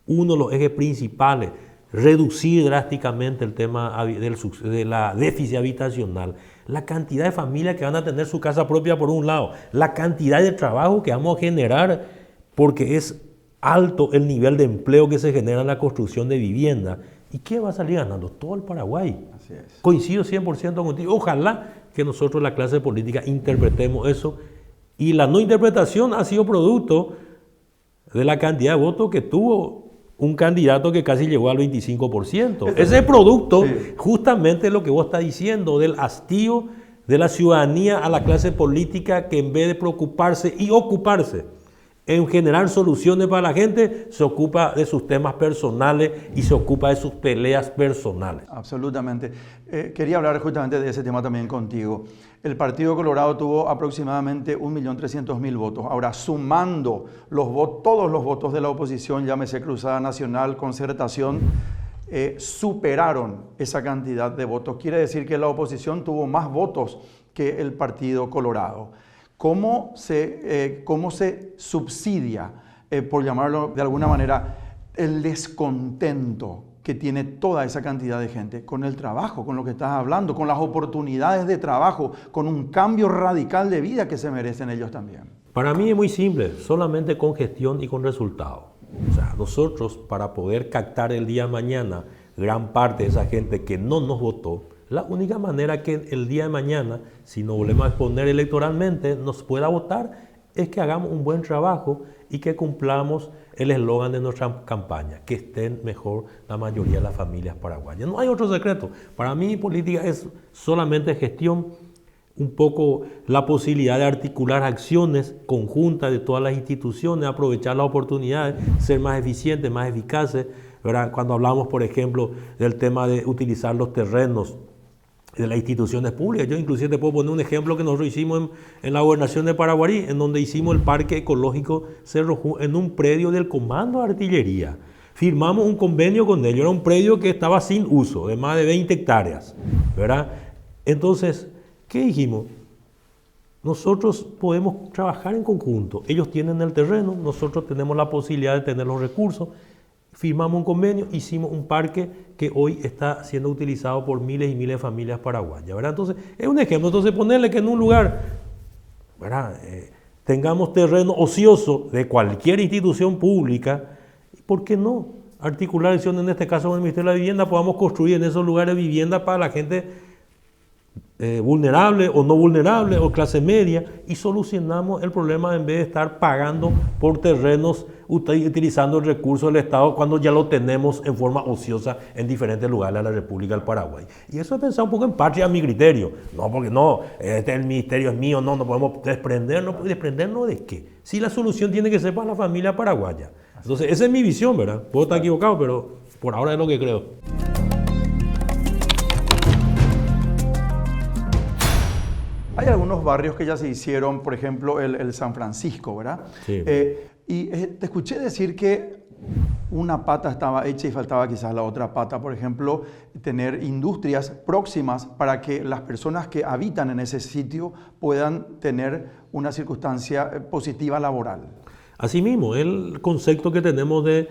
uno de los ejes principales, reducir drásticamente el tema de la déficit habitacional, la cantidad de familias que van a tener su casa propia por un lado, la cantidad de trabajo que vamos a generar, porque es alto el nivel de empleo que se genera en la construcción de vivienda. ¿Y qué va a salir ganando? Todo el Paraguay. Así es. Coincido 100% contigo. Ojalá que nosotros, la clase política, interpretemos eso. Y la no interpretación ha sido producto de la cantidad de votos que tuvo un candidato que casi llegó al 25%. Ese producto, sí, justamente lo que vos estás diciendo, del hastío de la ciudadanía a la clase política, que en vez de preocuparse y ocuparse en generar soluciones para la gente, se ocupa de sus temas personales y se ocupa de sus peleas personales. Absolutamente. Quería hablar justamente de ese tema también contigo. El Partido Colorado tuvo aproximadamente 1.300.000 votos. Ahora, sumando todos los votos de la oposición, llámese Cruzada Nacional, Concertación, superaron esa cantidad de votos. Quiere decir que la oposición tuvo más votos que el Partido Colorado. ¿Cómo se subsidia, por llamarlo de alguna manera, el descontento que tiene toda esa cantidad de gente? Con el trabajo, con lo que estás hablando, con las oportunidades de trabajo, con un cambio radical de vida que se merecen ellos también. Para mí es muy simple, solamente con gestión y con resultados. O sea, nosotros para poder captar el día de mañana gran parte de esa gente que no nos votó, la única manera que el día de mañana, si nos volvemos a exponer electoralmente, nos pueda votar es que hagamos un buen trabajo y que cumplamos el eslogan de nuestra campaña, que estén mejor la mayoría de las familias paraguayas. No hay otro secreto. Para mí política es solamente gestión, un poco la posibilidad de articular acciones conjuntas de todas las instituciones, aprovechar las oportunidades, ser más eficientes, más eficaces, ¿verdad? Cuando hablamos, por ejemplo, del tema de utilizar los terrenos de las instituciones públicas. Yo inclusive te puedo poner un ejemplo que nosotros hicimos en la gobernación de Paraguarí, en donde hicimos el parque ecológico Cerro Junco en un predio del Comando de Artillería. Firmamos un convenio con ellos, era un predio que estaba sin uso, de más de 20 hectáreas, ¿verdad? Entonces, ¿qué dijimos? Nosotros podemos trabajar en conjunto. Ellos tienen el terreno, nosotros tenemos la posibilidad de tener los recursos. Firmamos un convenio, hicimos un parque que hoy está siendo utilizado por miles y miles de familias paraguayas, ¿verdad? Entonces, es un ejemplo. Entonces, ponerle que en un lugar, ¿verdad? Tengamos terreno ocioso de cualquier institución pública, ¿por qué no? Articular acciones, en este caso con el Ministerio de la Vivienda, podamos construir en esos lugares vivienda para la gente vulnerable o no vulnerable o clase media, y solucionamos el problema en vez de estar pagando por terrenos utilizando el recurso del Estado cuando ya lo tenemos en forma ociosa en diferentes lugares de la República del Paraguay. Y eso es pensar un poco en patria a mi criterio. No, porque no, el ministerio es mío, no podemos desprendernos. ¿Desprendernos de qué? Si la solución tiene que ser para la familia paraguaya. Entonces, esa es mi visión, ¿verdad? Puedo estar equivocado, pero por ahora es lo que creo. Hay algunos barrios que ya se hicieron, por ejemplo, el San Francisco, ¿verdad? Sí. Te escuché decir que una pata estaba hecha y faltaba quizás la otra pata. Por ejemplo, tener industrias próximas para que las personas que habitan en ese sitio puedan tener una circunstancia positiva laboral. Asimismo, el concepto que tenemos de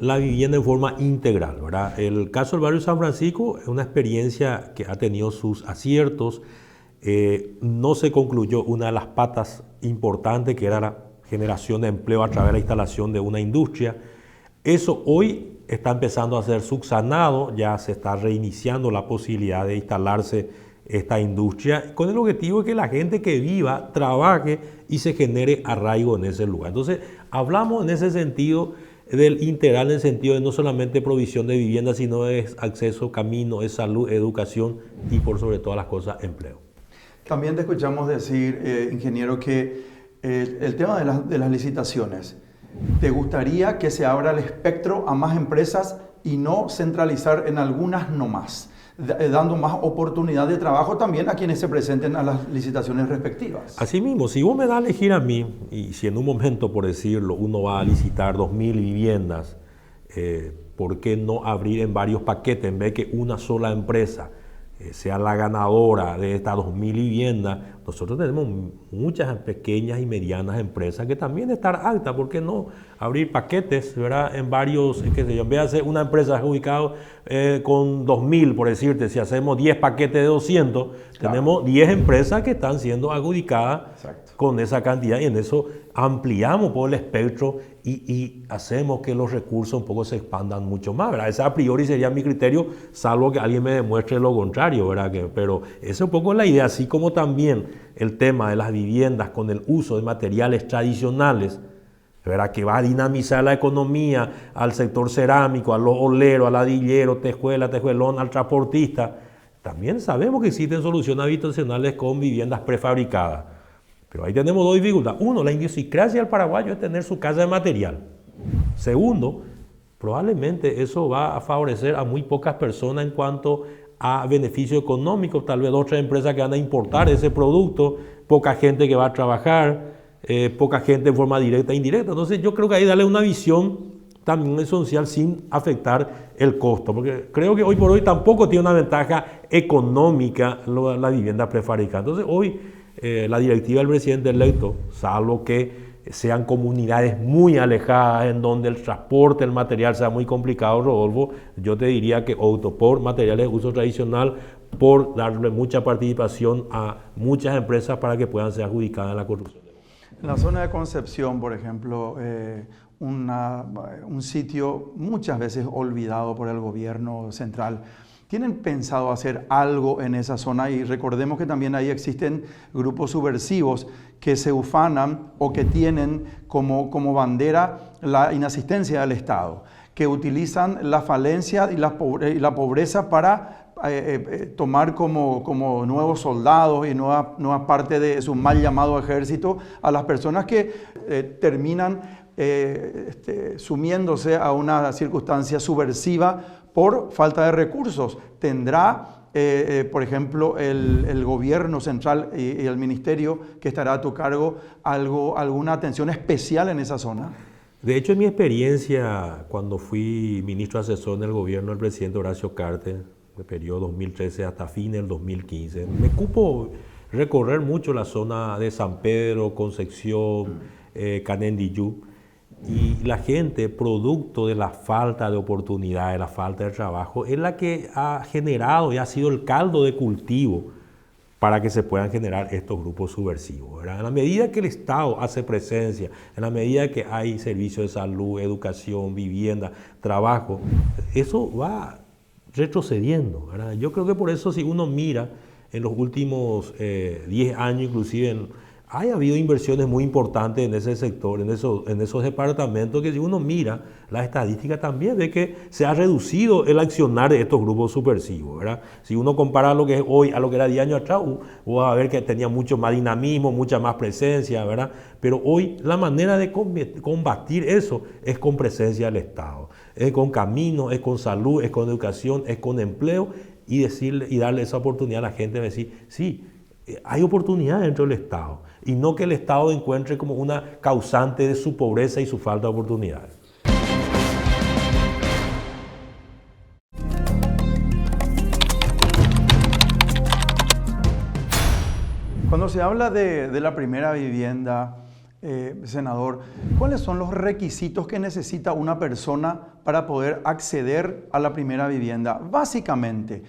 la vivienda en forma integral, ¿verdad? El caso del barrio San Francisco es una experiencia que ha tenido sus aciertos. No se concluyó una de las patas importantes, que era la generación de empleo a través de la instalación de una industria. Eso hoy está empezando a ser subsanado, ya se está reiniciando la posibilidad de instalarse esta industria con el objetivo de que la gente que viva, trabaje y se genere arraigo en ese lugar. Entonces, hablamos en ese sentido del integral, en el sentido de no solamente provisión de vivienda, sino de acceso, camino, de salud, educación y por sobre todas las cosas, empleo. También te escuchamos decir, ingeniero, que el tema de las licitaciones, ¿te gustaría que se abra el espectro a más empresas y no centralizar en algunas nomás, dando más oportunidad de trabajo también a quienes se presenten a las licitaciones respectivas? Asimismo, si vos me das a elegir a mí, y si en un momento, por decirlo, uno va a licitar 2.000 viviendas, ¿por qué no abrir en varios paquetes en vez de que una sola empresa sea la ganadora de estas 2.000 viviendas? Nosotros tenemos muchas pequeñas y medianas empresas que también están aptas. ¿Por qué no abrir paquetes, ¿verdad? En varios, qué sé yo, en vez de hacer una empresa adjudicada con 2.000, por decirte, si hacemos 10 paquetes de 200, claro, tenemos 10 empresas que están siendo adjudicadas. Exacto. Con esa cantidad, y en eso ampliamos por el espectro y hacemos que los recursos un poco se expandan mucho más, ¿verdad? Ese a priori sería mi criterio, salvo que alguien me demuestre lo contrario, ¿verdad? Pero esa es un poco la idea, así como también el tema de las viviendas con el uso de materiales tradicionales, ¿verdad? Que va a dinamizar la economía al sector cerámico, a los oleros, al ladillero, tejuela, tejuelón, al transportista. También sabemos que existen soluciones habitacionales con viviendas prefabricadas. Pero ahí tenemos dos dificultades. Uno, la idiosincrasia del paraguayo es tener su casa de material. Segundo, probablemente eso va a favorecer a muy pocas personas en cuanto a beneficio económico, tal vez 2 o 3 empresas que van a importar ese producto, poca gente que va a trabajar, poca gente en forma directa e indirecta. Entonces yo creo que ahí darle una visión también esencial sin afectar el costo, porque creo que hoy por hoy tampoco tiene una ventaja económica la vivienda prefabricada. Entonces hoy la directiva del presidente electo, salvo que sean comunidades muy alejadas en donde el transporte, el material sea muy complicado, Rodolfo, yo te diría que opto por materiales de uso tradicional, por darle mucha participación a muchas empresas para que puedan ser adjudicadas en la construcción. En la zona de Concepción, por ejemplo, un sitio muchas veces olvidado por el gobierno central. ¿Tienen pensado hacer algo en esa zona? Y recordemos que también ahí existen grupos subversivos que se ufanan o que tienen como bandera la inasistencia del Estado, que utilizan la falencia y la pobreza para tomar como nuevos soldados y nueva parte de su mal llamado ejército a las personas que terminan sumiéndose a una circunstancia subversiva por falta de recursos. ¿Tendrá, por ejemplo, el gobierno central y el ministerio que estará a tu cargo alguna atención especial en esa zona? De hecho, en mi experiencia, cuando fui ministro asesor del gobierno del presidente Horacio Cartes, del periodo 2013 hasta fines del 2015, me cupo recorrer mucho la zona de San Pedro, Concepción, Canendillú. Y la gente, producto de la falta de oportunidades, la falta de trabajo, es la que ha generado y ha sido el caldo de cultivo para que se puedan generar estos grupos subversivos, ¿verdad? En la medida que el Estado hace presencia, en la medida que hay servicios de salud, educación, vivienda, trabajo, eso va retrocediendo, ¿verdad? Yo creo que por eso, si uno mira en los últimos 10 años, inclusive ha habido inversiones muy importantes en ese sector, en esos departamentos, que si uno mira las estadísticas también ve que se ha reducido el accionar de estos grupos subversivos, ¿verdad? Si uno compara lo que es hoy a lo que era 10 años atrás, va a ver que tenía mucho más dinamismo, mucha más presencia, ¿verdad? Pero hoy la manera de combatir eso es con presencia del Estado, es con caminos, es con salud, es con educación, es con empleo, y darle esa oportunidad a la gente de decir, sí, hay oportunidad dentro del Estado, y no que el Estado encuentre como una causante de su pobreza y su falta de oportunidades. Cuando se habla de la primera vivienda, senador, ¿cuáles son los requisitos que necesita una persona para poder acceder a la primera vivienda? Básicamente,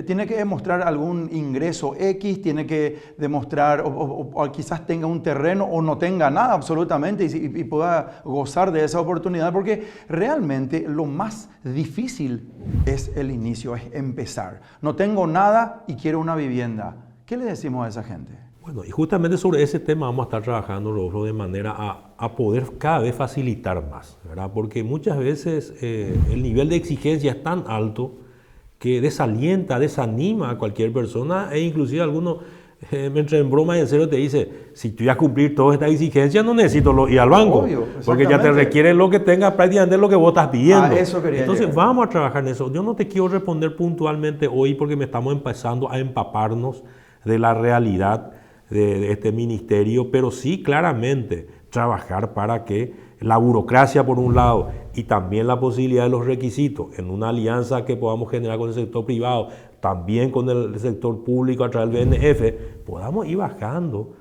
tiene que demostrar algún ingreso X, tiene que demostrar, o quizás tenga un terreno o no tenga nada absolutamente y pueda gozar de esa oportunidad, porque realmente lo más difícil es el inicio, es empezar. No tengo nada y quiero una vivienda. ¿Qué le decimos a esa gente? Bueno, y justamente sobre ese tema vamos a estar trabajando, Rodolfo, de manera a poder cada vez facilitar más, ¿verdad? Porque muchas veces el nivel de exigencia es tan alto que desalienta, desanima a cualquier persona, e inclusive algunos, mientras en broma y en serio te dice, si tú ya cumplir todas estas exigencias no necesito ir al banco, obvio, porque ya te requiere lo que tengas prácticamente lo que vos estás pidiendo. Eso quería Entonces llegar. Vamos a trabajar en eso. Yo no te quiero responder puntualmente hoy porque me estamos empezando a empaparnos de la realidad de este ministerio, pero sí claramente trabajar para que la burocracia por un lado y también la posibilidad de los requisitos en una alianza que podamos generar con el sector privado, también con el sector público a través del BNF, podamos ir bajando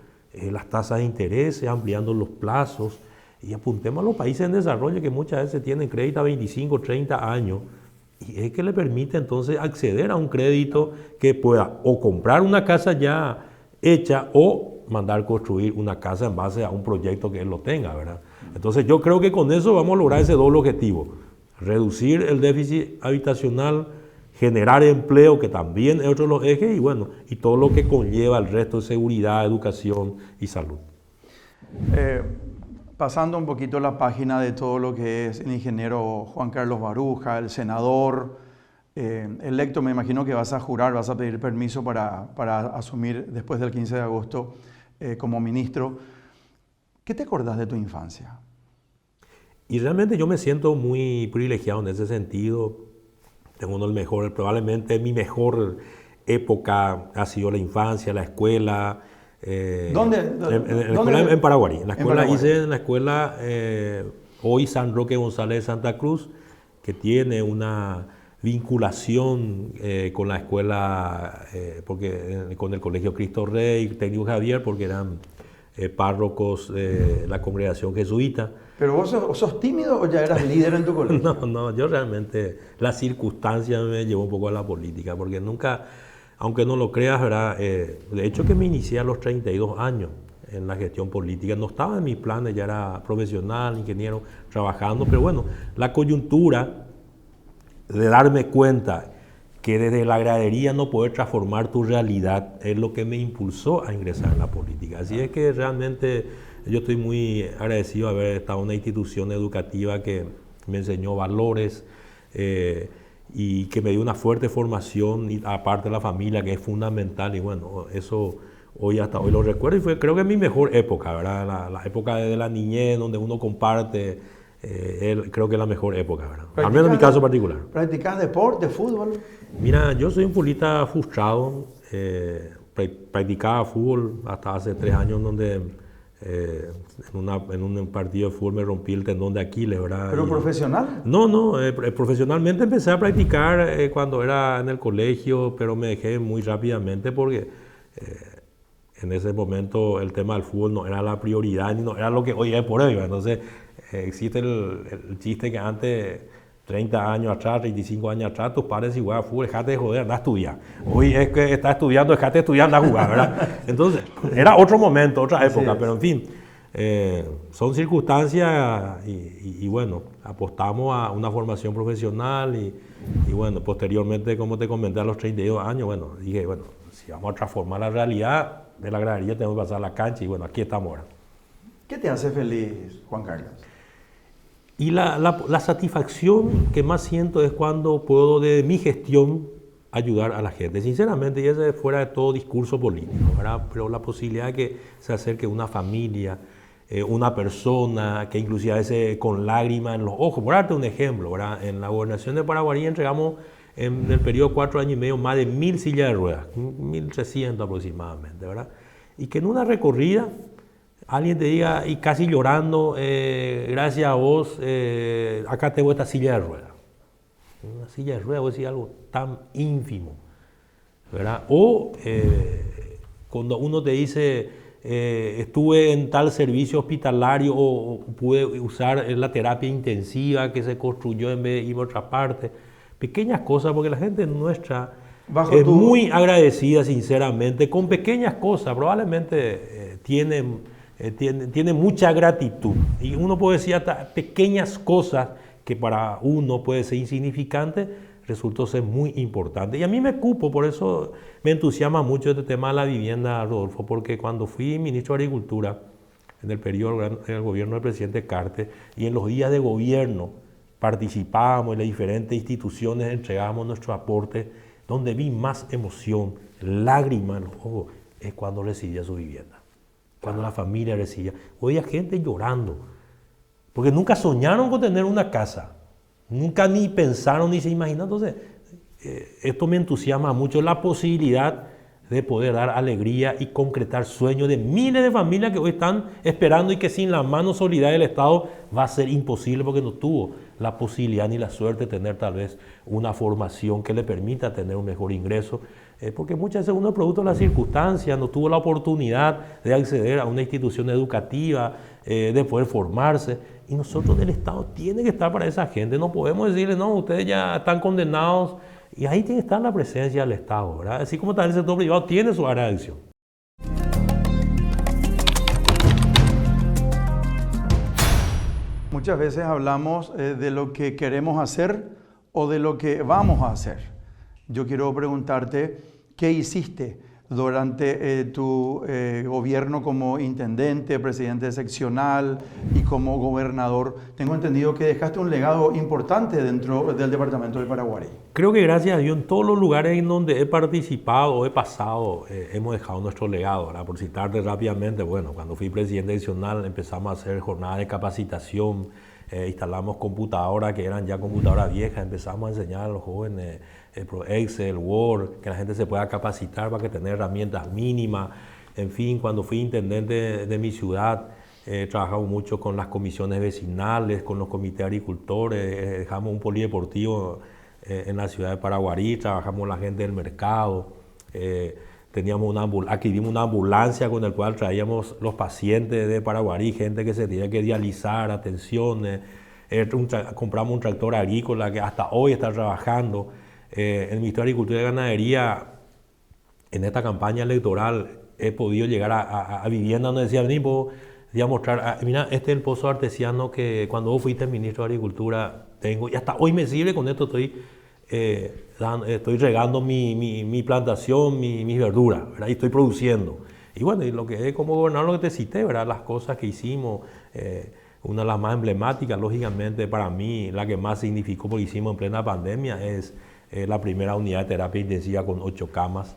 las tasas de interés, ampliando los plazos y apuntemos a los países en desarrollo que muchas veces tienen crédito a 25, 30 años y es que le permite entonces acceder a un crédito que pueda o comprar una casa ya hecha o mandar construir una casa en base a un proyecto que él lo tenga, ¿verdad? Entonces yo creo que con eso vamos a lograr ese doble objetivo, reducir el déficit habitacional, generar empleo, que también es otro de los ejes, y bueno, y todo lo que conlleva el resto de seguridad, educación y salud. Pasando un poquito la página de todo lo que es el ingeniero Juan Carlos Baruja, el senador electo, me imagino que vas a jurar, vas a pedir permiso para asumir después del 15 de agosto como ministro. ¿Qué te acordás de tu infancia? Y realmente yo me siento muy privilegiado en ese sentido. Tengo uno del mejor, probablemente mi mejor época ha sido la infancia, la escuela. ¿Dónde? En Paraguarí. En la escuela Paraguarí. hice en la escuela hoy San Roque González de Santa Cruz, que tiene una vinculación con la escuela, con el Colegio Cristo Rey, Técnico Javier, porque eran párrocos de la congregación jesuita. ¿Pero vos sos tímido o ya eras líder en tu colegio? No, yo realmente, la circunstancia me llevó un poco a la política, porque nunca, aunque no lo creas, ¿verdad? De hecho que me inicié a los 32 años en la gestión política, no estaba en mis planes, ya era profesional, ingeniero, trabajando, pero bueno, la coyuntura de darme cuenta que desde la gradería no poder transformar tu realidad es lo que me impulsó a ingresar en la política. Así es que realmente yo estoy muy agradecido de haber estado en una institución educativa que me enseñó valores y que me dio una fuerte formación, y aparte de la familia, que es fundamental, y bueno, eso hasta hoy lo recuerdo, y creo que es mi mejor época, ¿verdad? La época de la niñez, donde uno comparte, creo que es la mejor época, ¿verdad? Al menos en mi caso particular. ¿Practicás deporte, fútbol? Mira, yo soy un futbolista frustrado, practicaba fútbol hasta hace 3 años, donde en un partido de fútbol me rompí el tendón de Aquiles, ¿verdad? ¿Pero profesional? No, profesionalmente empecé a practicar cuando era en el colegio, pero me dejé muy rápidamente porque en ese momento el tema del fútbol no era la prioridad, ni no era lo que hoy es por hoy, ¿verdad? Entonces existe el chiste que antes, 30 años atrás, 35 años atrás, tus padres si jugaban fútbol, dejate de joder, anda a estudiar. Hoy es que estás estudiando, dejate de estudiar, anda a jugar, ¿verdad? Entonces, era otro momento, otra época, pero en fin, son circunstancias y bueno, apostamos a una formación profesional y bueno, posteriormente, como te comenté, a los 32 años, bueno, dije, bueno, si vamos a transformar la realidad de la gradería, tenemos que pasar a la cancha y bueno, aquí estamos ahora. ¿Qué te hace feliz, Juan Carlos? Y la satisfacción que más siento es cuando puedo, de mi gestión, ayudar a la gente. Sinceramente, y eso es fuera de todo discurso político, ¿verdad? Pero la posibilidad de que se acerque una familia, una persona, que inclusive a veces con lágrimas en los ojos, por darte un ejemplo, ¿verdad? En la gobernación de Paraguarí entregamos en el periodo de 4 años y medio más de 1000 sillas de ruedas, 1300 aproximadamente, ¿verdad? Y que en una recorrida alguien te diga, y casi llorando, gracias a vos, acá tengo esta silla de ruedas. Una silla de ruedas, voy a decir algo tan ínfimo, ¿verdad? O cuando uno te dice, estuve en tal servicio hospitalario o pude usar la terapia intensiva que se construyó en vez de ir a otra parte. Pequeñas cosas, porque la gente nuestra es muy agradecida, sinceramente, con pequeñas cosas. Probablemente tiene mucha gratitud. Y uno puede decir hasta pequeñas cosas que para uno puede ser insignificante, resultó ser muy importante. Y a mí me cupo, por eso me entusiasma mucho este tema de la vivienda, Rodolfo, porque cuando fui ministro de Agricultura, en el periodo del gobierno del presidente Cartes, y en los días de gobierno participábamos en las diferentes instituciones, entregábamos nuestro aporte, donde vi más emoción, lágrimas en los ojos, es cuando recibía su vivienda. Cuando la familia recibía. Oía gente llorando, porque nunca soñaron con tener una casa, nunca ni pensaron ni se imaginaron. Entonces, esto me entusiasma mucho, la posibilidad de poder dar alegría y concretar sueños de miles de familias que hoy están esperando y que sin la mano solidaria del Estado va a ser imposible, porque no tuvo la posibilidad ni la suerte de tener tal vez una formación que le permita tener un mejor ingreso, porque muchas veces uno es producto de las circunstancias, no tuvo la oportunidad de acceder a una institución educativa, de poder formarse, y nosotros del Estado tiene que estar para esa gente. No podemos decirle, no, ustedes ya están condenados, y ahí tiene que estar la presencia del Estado, ¿verdad? Así como también el sector privado tiene su área de acción. Muchas veces hablamos de lo que queremos hacer o de lo que vamos a hacer. Yo quiero preguntarte, ¿qué hiciste durante tu gobierno como intendente, presidente seccional y como gobernador. Tengo entendido que dejaste un legado importante dentro del departamento del Paraguarí. Creo que gracias a Dios en todos los lugares en donde he participado o he pasado hemos dejado nuestro legado, ¿verdad? Por citarte rápidamente, bueno, cuando fui presidente seccional empezamos a hacer jornadas de capacitación, instalamos computadoras que eran ya computadoras viejas, empezamos a enseñar a los jóvenes Excel, Word, que la gente se pueda capacitar para que tener herramientas mínimas. En fin, cuando fui intendente de mi ciudad, trabajamos mucho con las comisiones vecinales, con los comités de agricultores, dejamos un polideportivo en la ciudad de Paraguarí, trabajamos con la gente del mercado, adquirimos una ambulancia con la cual traíamos los pacientes de Paraguarí, gente que se tenía que dializar, atenciones, compramos un tractor agrícola que hasta hoy está trabajando. El Ministerio de Agricultura y Ganadería, en esta campaña electoral, he podido llegar a viviendas donde decía, vení, puedo mostrar, mira, este es el pozo artesiano que cuando vos fuiste ministro de Agricultura tengo, y hasta hoy me sirve, con esto estoy regando mi plantación, mis verduras, ¿verdad? Y estoy produciendo. Y bueno, y lo que es como gobernador, lo que te cité, ¿verdad? Las cosas que hicimos, una de las más emblemáticas, lógicamente, para mí, la que más significó porque hicimos en plena pandemia, es la primera unidad de terapia intensiva con 8 camas,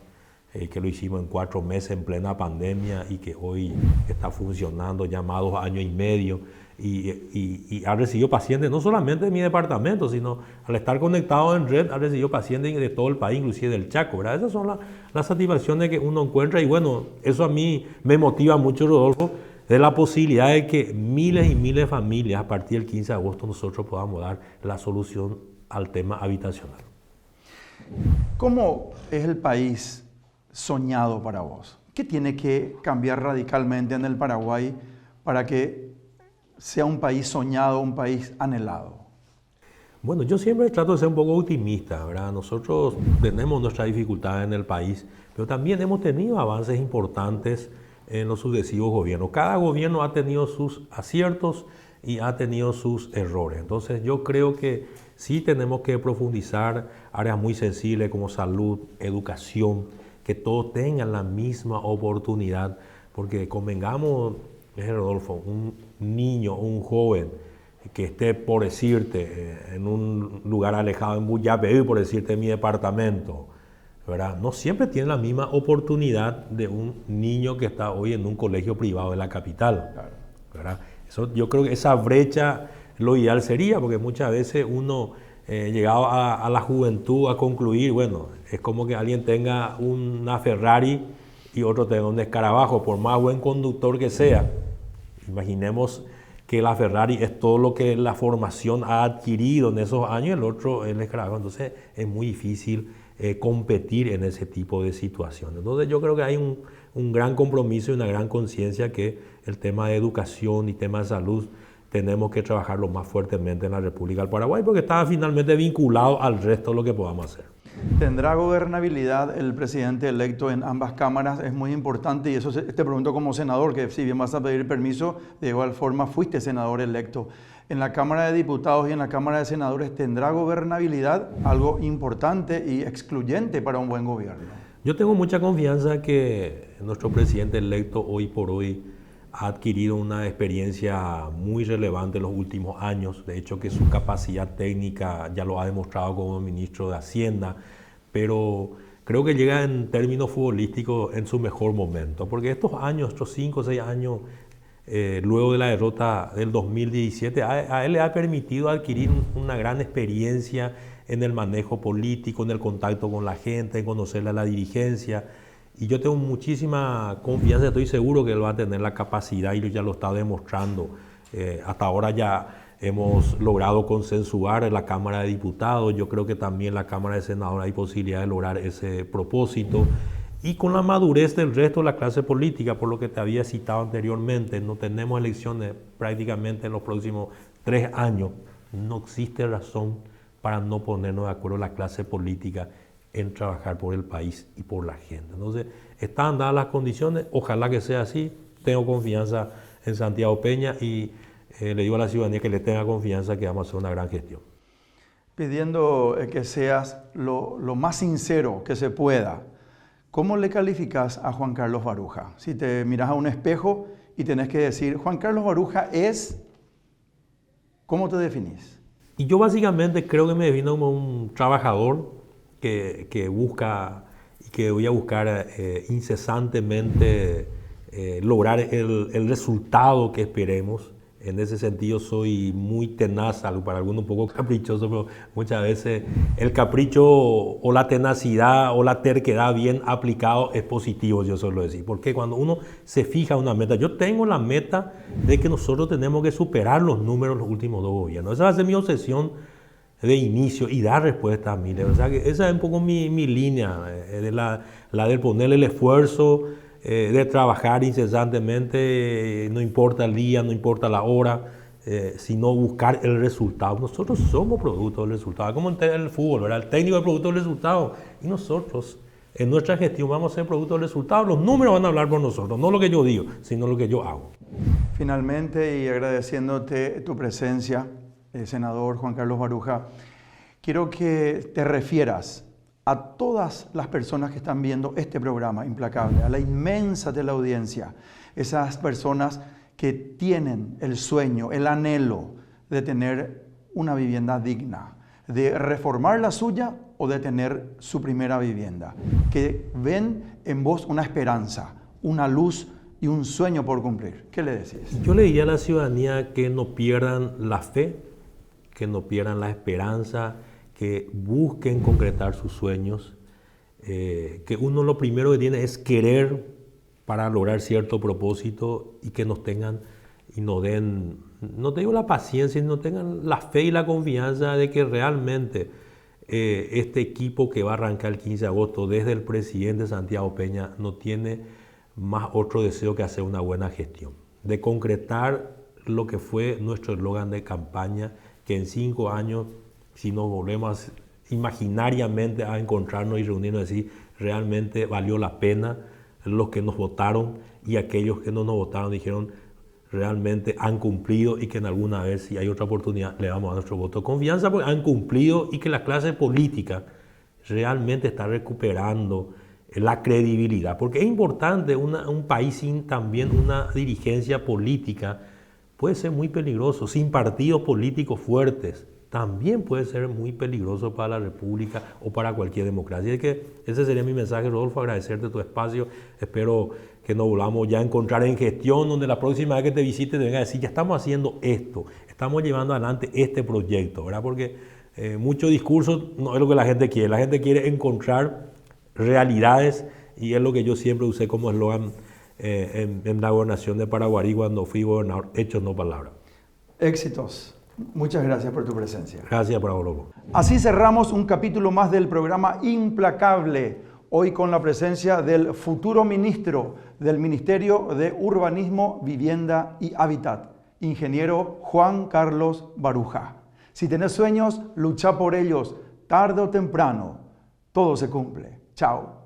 que lo hicimos en 4 meses en plena pandemia y que hoy está funcionando ya más de 2 años y medio. Y ha recibido pacientes no solamente de mi departamento, sino al estar conectado en red, ha recibido pacientes de todo el país, inclusive del Chaco, ¿verdad? Esas son las satisfacciones que uno encuentra y bueno, eso a mí me motiva mucho, Rodolfo, de la posibilidad de que miles y miles de familias a partir del 15 de agosto nosotros podamos dar la solución al tema habitacional. ¿Cómo es el país soñado para vos? ¿Qué tiene que cambiar radicalmente en el Paraguay para que sea un país soñado, un país anhelado? Bueno, yo siempre trato de ser un poco optimista, ¿verdad? Nosotros tenemos nuestras dificultades en el país, pero también hemos tenido avances importantes en los sucesivos gobiernos. Cada gobierno ha tenido sus aciertos y ha tenido sus errores. Entonces yo creo que sí tenemos que profundizar áreas muy sensibles como salud, educación, que todos tengan la misma oportunidad, porque convengamos, Rodolfo, un niño, un joven que esté, por decirte, en un lugar alejado, en Buyapeví, por decirte, en mi departamento, ¿verdad? No siempre tiene la misma oportunidad de un niño que está hoy en un colegio privado de la capital, ¿verdad? Yo creo que esa brecha lo ideal sería, porque muchas veces uno, llegado a la juventud, a concluir, bueno, es como que alguien tenga una Ferrari y otro tenga un escarabajo, por más buen conductor que sea. Imaginemos que la Ferrari es todo lo que la formación ha adquirido en esos años, el otro el escarabajo. Entonces es muy difícil competir en ese tipo de situaciones. Entonces yo creo que hay un gran compromiso y una gran conciencia que el tema de educación y tema de salud tenemos que trabajarlo más fuertemente en la República del Paraguay porque está finalmente vinculado al resto de lo que podamos hacer. ¿Tendrá gobernabilidad el presidente electo en ambas cámaras? Es muy importante y eso te pregunto como senador, que si bien vas a pedir permiso, de igual forma fuiste senador electo. En la Cámara de Diputados y en la Cámara de Senadores, ¿tendrá gobernabilidad? Algo importante y excluyente para un buen gobierno. Yo tengo mucha confianza que nuestro presidente electo hoy por hoy ha adquirido una experiencia muy relevante en los últimos años. De hecho, que su capacidad técnica ya lo ha demostrado como ministro de Hacienda, pero creo que llega en términos futbolísticos en su mejor momento, porque estos años, estos 5 o 6 años, luego de la derrota del 2017, a él le ha permitido adquirir una gran experiencia en el manejo político, en el contacto con la gente, en conocerle a la dirigencia. Y yo tengo muchísima confianza, estoy seguro que él va a tener la capacidad y ya lo está demostrando. Hasta ahora ya hemos logrado consensuar en la Cámara de Diputados, yo creo que también en la Cámara de Senadores hay posibilidad de lograr ese propósito. Y con la madurez del resto de la clase política, por lo que te había citado anteriormente, no tenemos elecciones prácticamente en los próximos 3 años, no existe razón para no ponernos de acuerdo la clase política en trabajar por el país y por la gente. Entonces, están dadas las condiciones, ojalá que sea así, tengo confianza en Santiago Peña y le digo a la ciudadanía que le tenga confianza que vamos a hacer una gran gestión. Pidiendo que seas lo más sincero que se pueda, ¿cómo le calificas a Juan Carlos Baruja? Si te miras a un espejo y tenés que decir, Juan Carlos Baruja es, ¿cómo te definís? Y yo básicamente creo que me defino como un trabajador que busca y que voy a buscar incesantemente lograr el resultado que esperemos. En ese sentido soy muy tenaz, para algunos un poco caprichoso, pero muchas veces el capricho o la tenacidad o la terquedad bien aplicado es positivo, yo suelo decir. Porque cuando uno se fija una meta, yo tengo la meta de que nosotros tenemos que superar los números de los últimos 2 gobiernos. Esa va a ser mi obsesión de inicio y dar respuesta a mí. O sea, que esa es un poco mi línea, de la de ponerle el esfuerzo, de trabajar incesantemente, no importa el día, no importa la hora, sino buscar el resultado. Nosotros somos producto del resultado, como en el fútbol, ¿verdad? El técnico es producto del resultado y nosotros en nuestra gestión vamos a ser producto del resultado. Los números van a hablar por nosotros, no lo que yo digo, sino lo que yo hago. Finalmente, y agradeciéndote tu presencia, senador Juan Carlos Baruja, quiero que te refieras a todas las personas que están viendo este programa Implacable, a la inmensa teleaudiencia, esas personas que tienen el sueño, el anhelo de tener una vivienda digna, de reformar la suya o de tener su primera vivienda, que ven en vos una esperanza, una luz y un sueño por cumplir. ¿Qué le decís? Yo le diría a la ciudadanía que no pierdan la fe, que no pierdan la esperanza, que busquen concretar sus sueños, que uno lo primero que tiene es querer para lograr cierto propósito y que nos tengan y nos den, no te digo la paciencia, sino tengan la fe y la confianza de que realmente este equipo que va a arrancar el 15 de agosto desde el presidente Santiago Peña no tiene más otro deseo que hacer una buena gestión, de concretar lo que fue nuestro eslogan de campaña, que en 5 años, si nos volvemos imaginariamente a encontrarnos y reunirnos, decir, realmente valió la pena, los que nos votaron y aquellos que no nos votaron dijeron, realmente han cumplido y que en alguna vez, si hay otra oportunidad, le vamos a dar nuestro voto de confianza porque han cumplido y que la clase política realmente está recuperando la credibilidad. Porque es importante, un país sin también una dirigencia política puede ser muy peligroso, sin partidos políticos fuertes. También puede ser muy peligroso para la República o para cualquier democracia. Así que ese sería mi mensaje, Rodolfo, agradecerte tu espacio. Espero que nos volvamos ya a encontrar en gestión, donde la próxima vez que te visite te venga a decir, ya estamos haciendo esto, estamos llevando adelante este proyecto, ¿verdad? Porque mucho discurso no es lo que la gente quiere encontrar realidades y es lo que yo siempre usé como eslogan en la gobernación de Paraguarí cuando fui gobernador, hechos no palabras. Éxitos. Muchas gracias por tu presencia. Gracias, Pablo. Así cerramos un capítulo más del programa Implacable, hoy con la presencia del futuro ministro del Ministerio de Urbanismo, Vivienda y Hábitat, ingeniero Juan Carlos Baruja. Si tenés sueños, lucha por ellos, tarde o temprano, todo se cumple. Chao.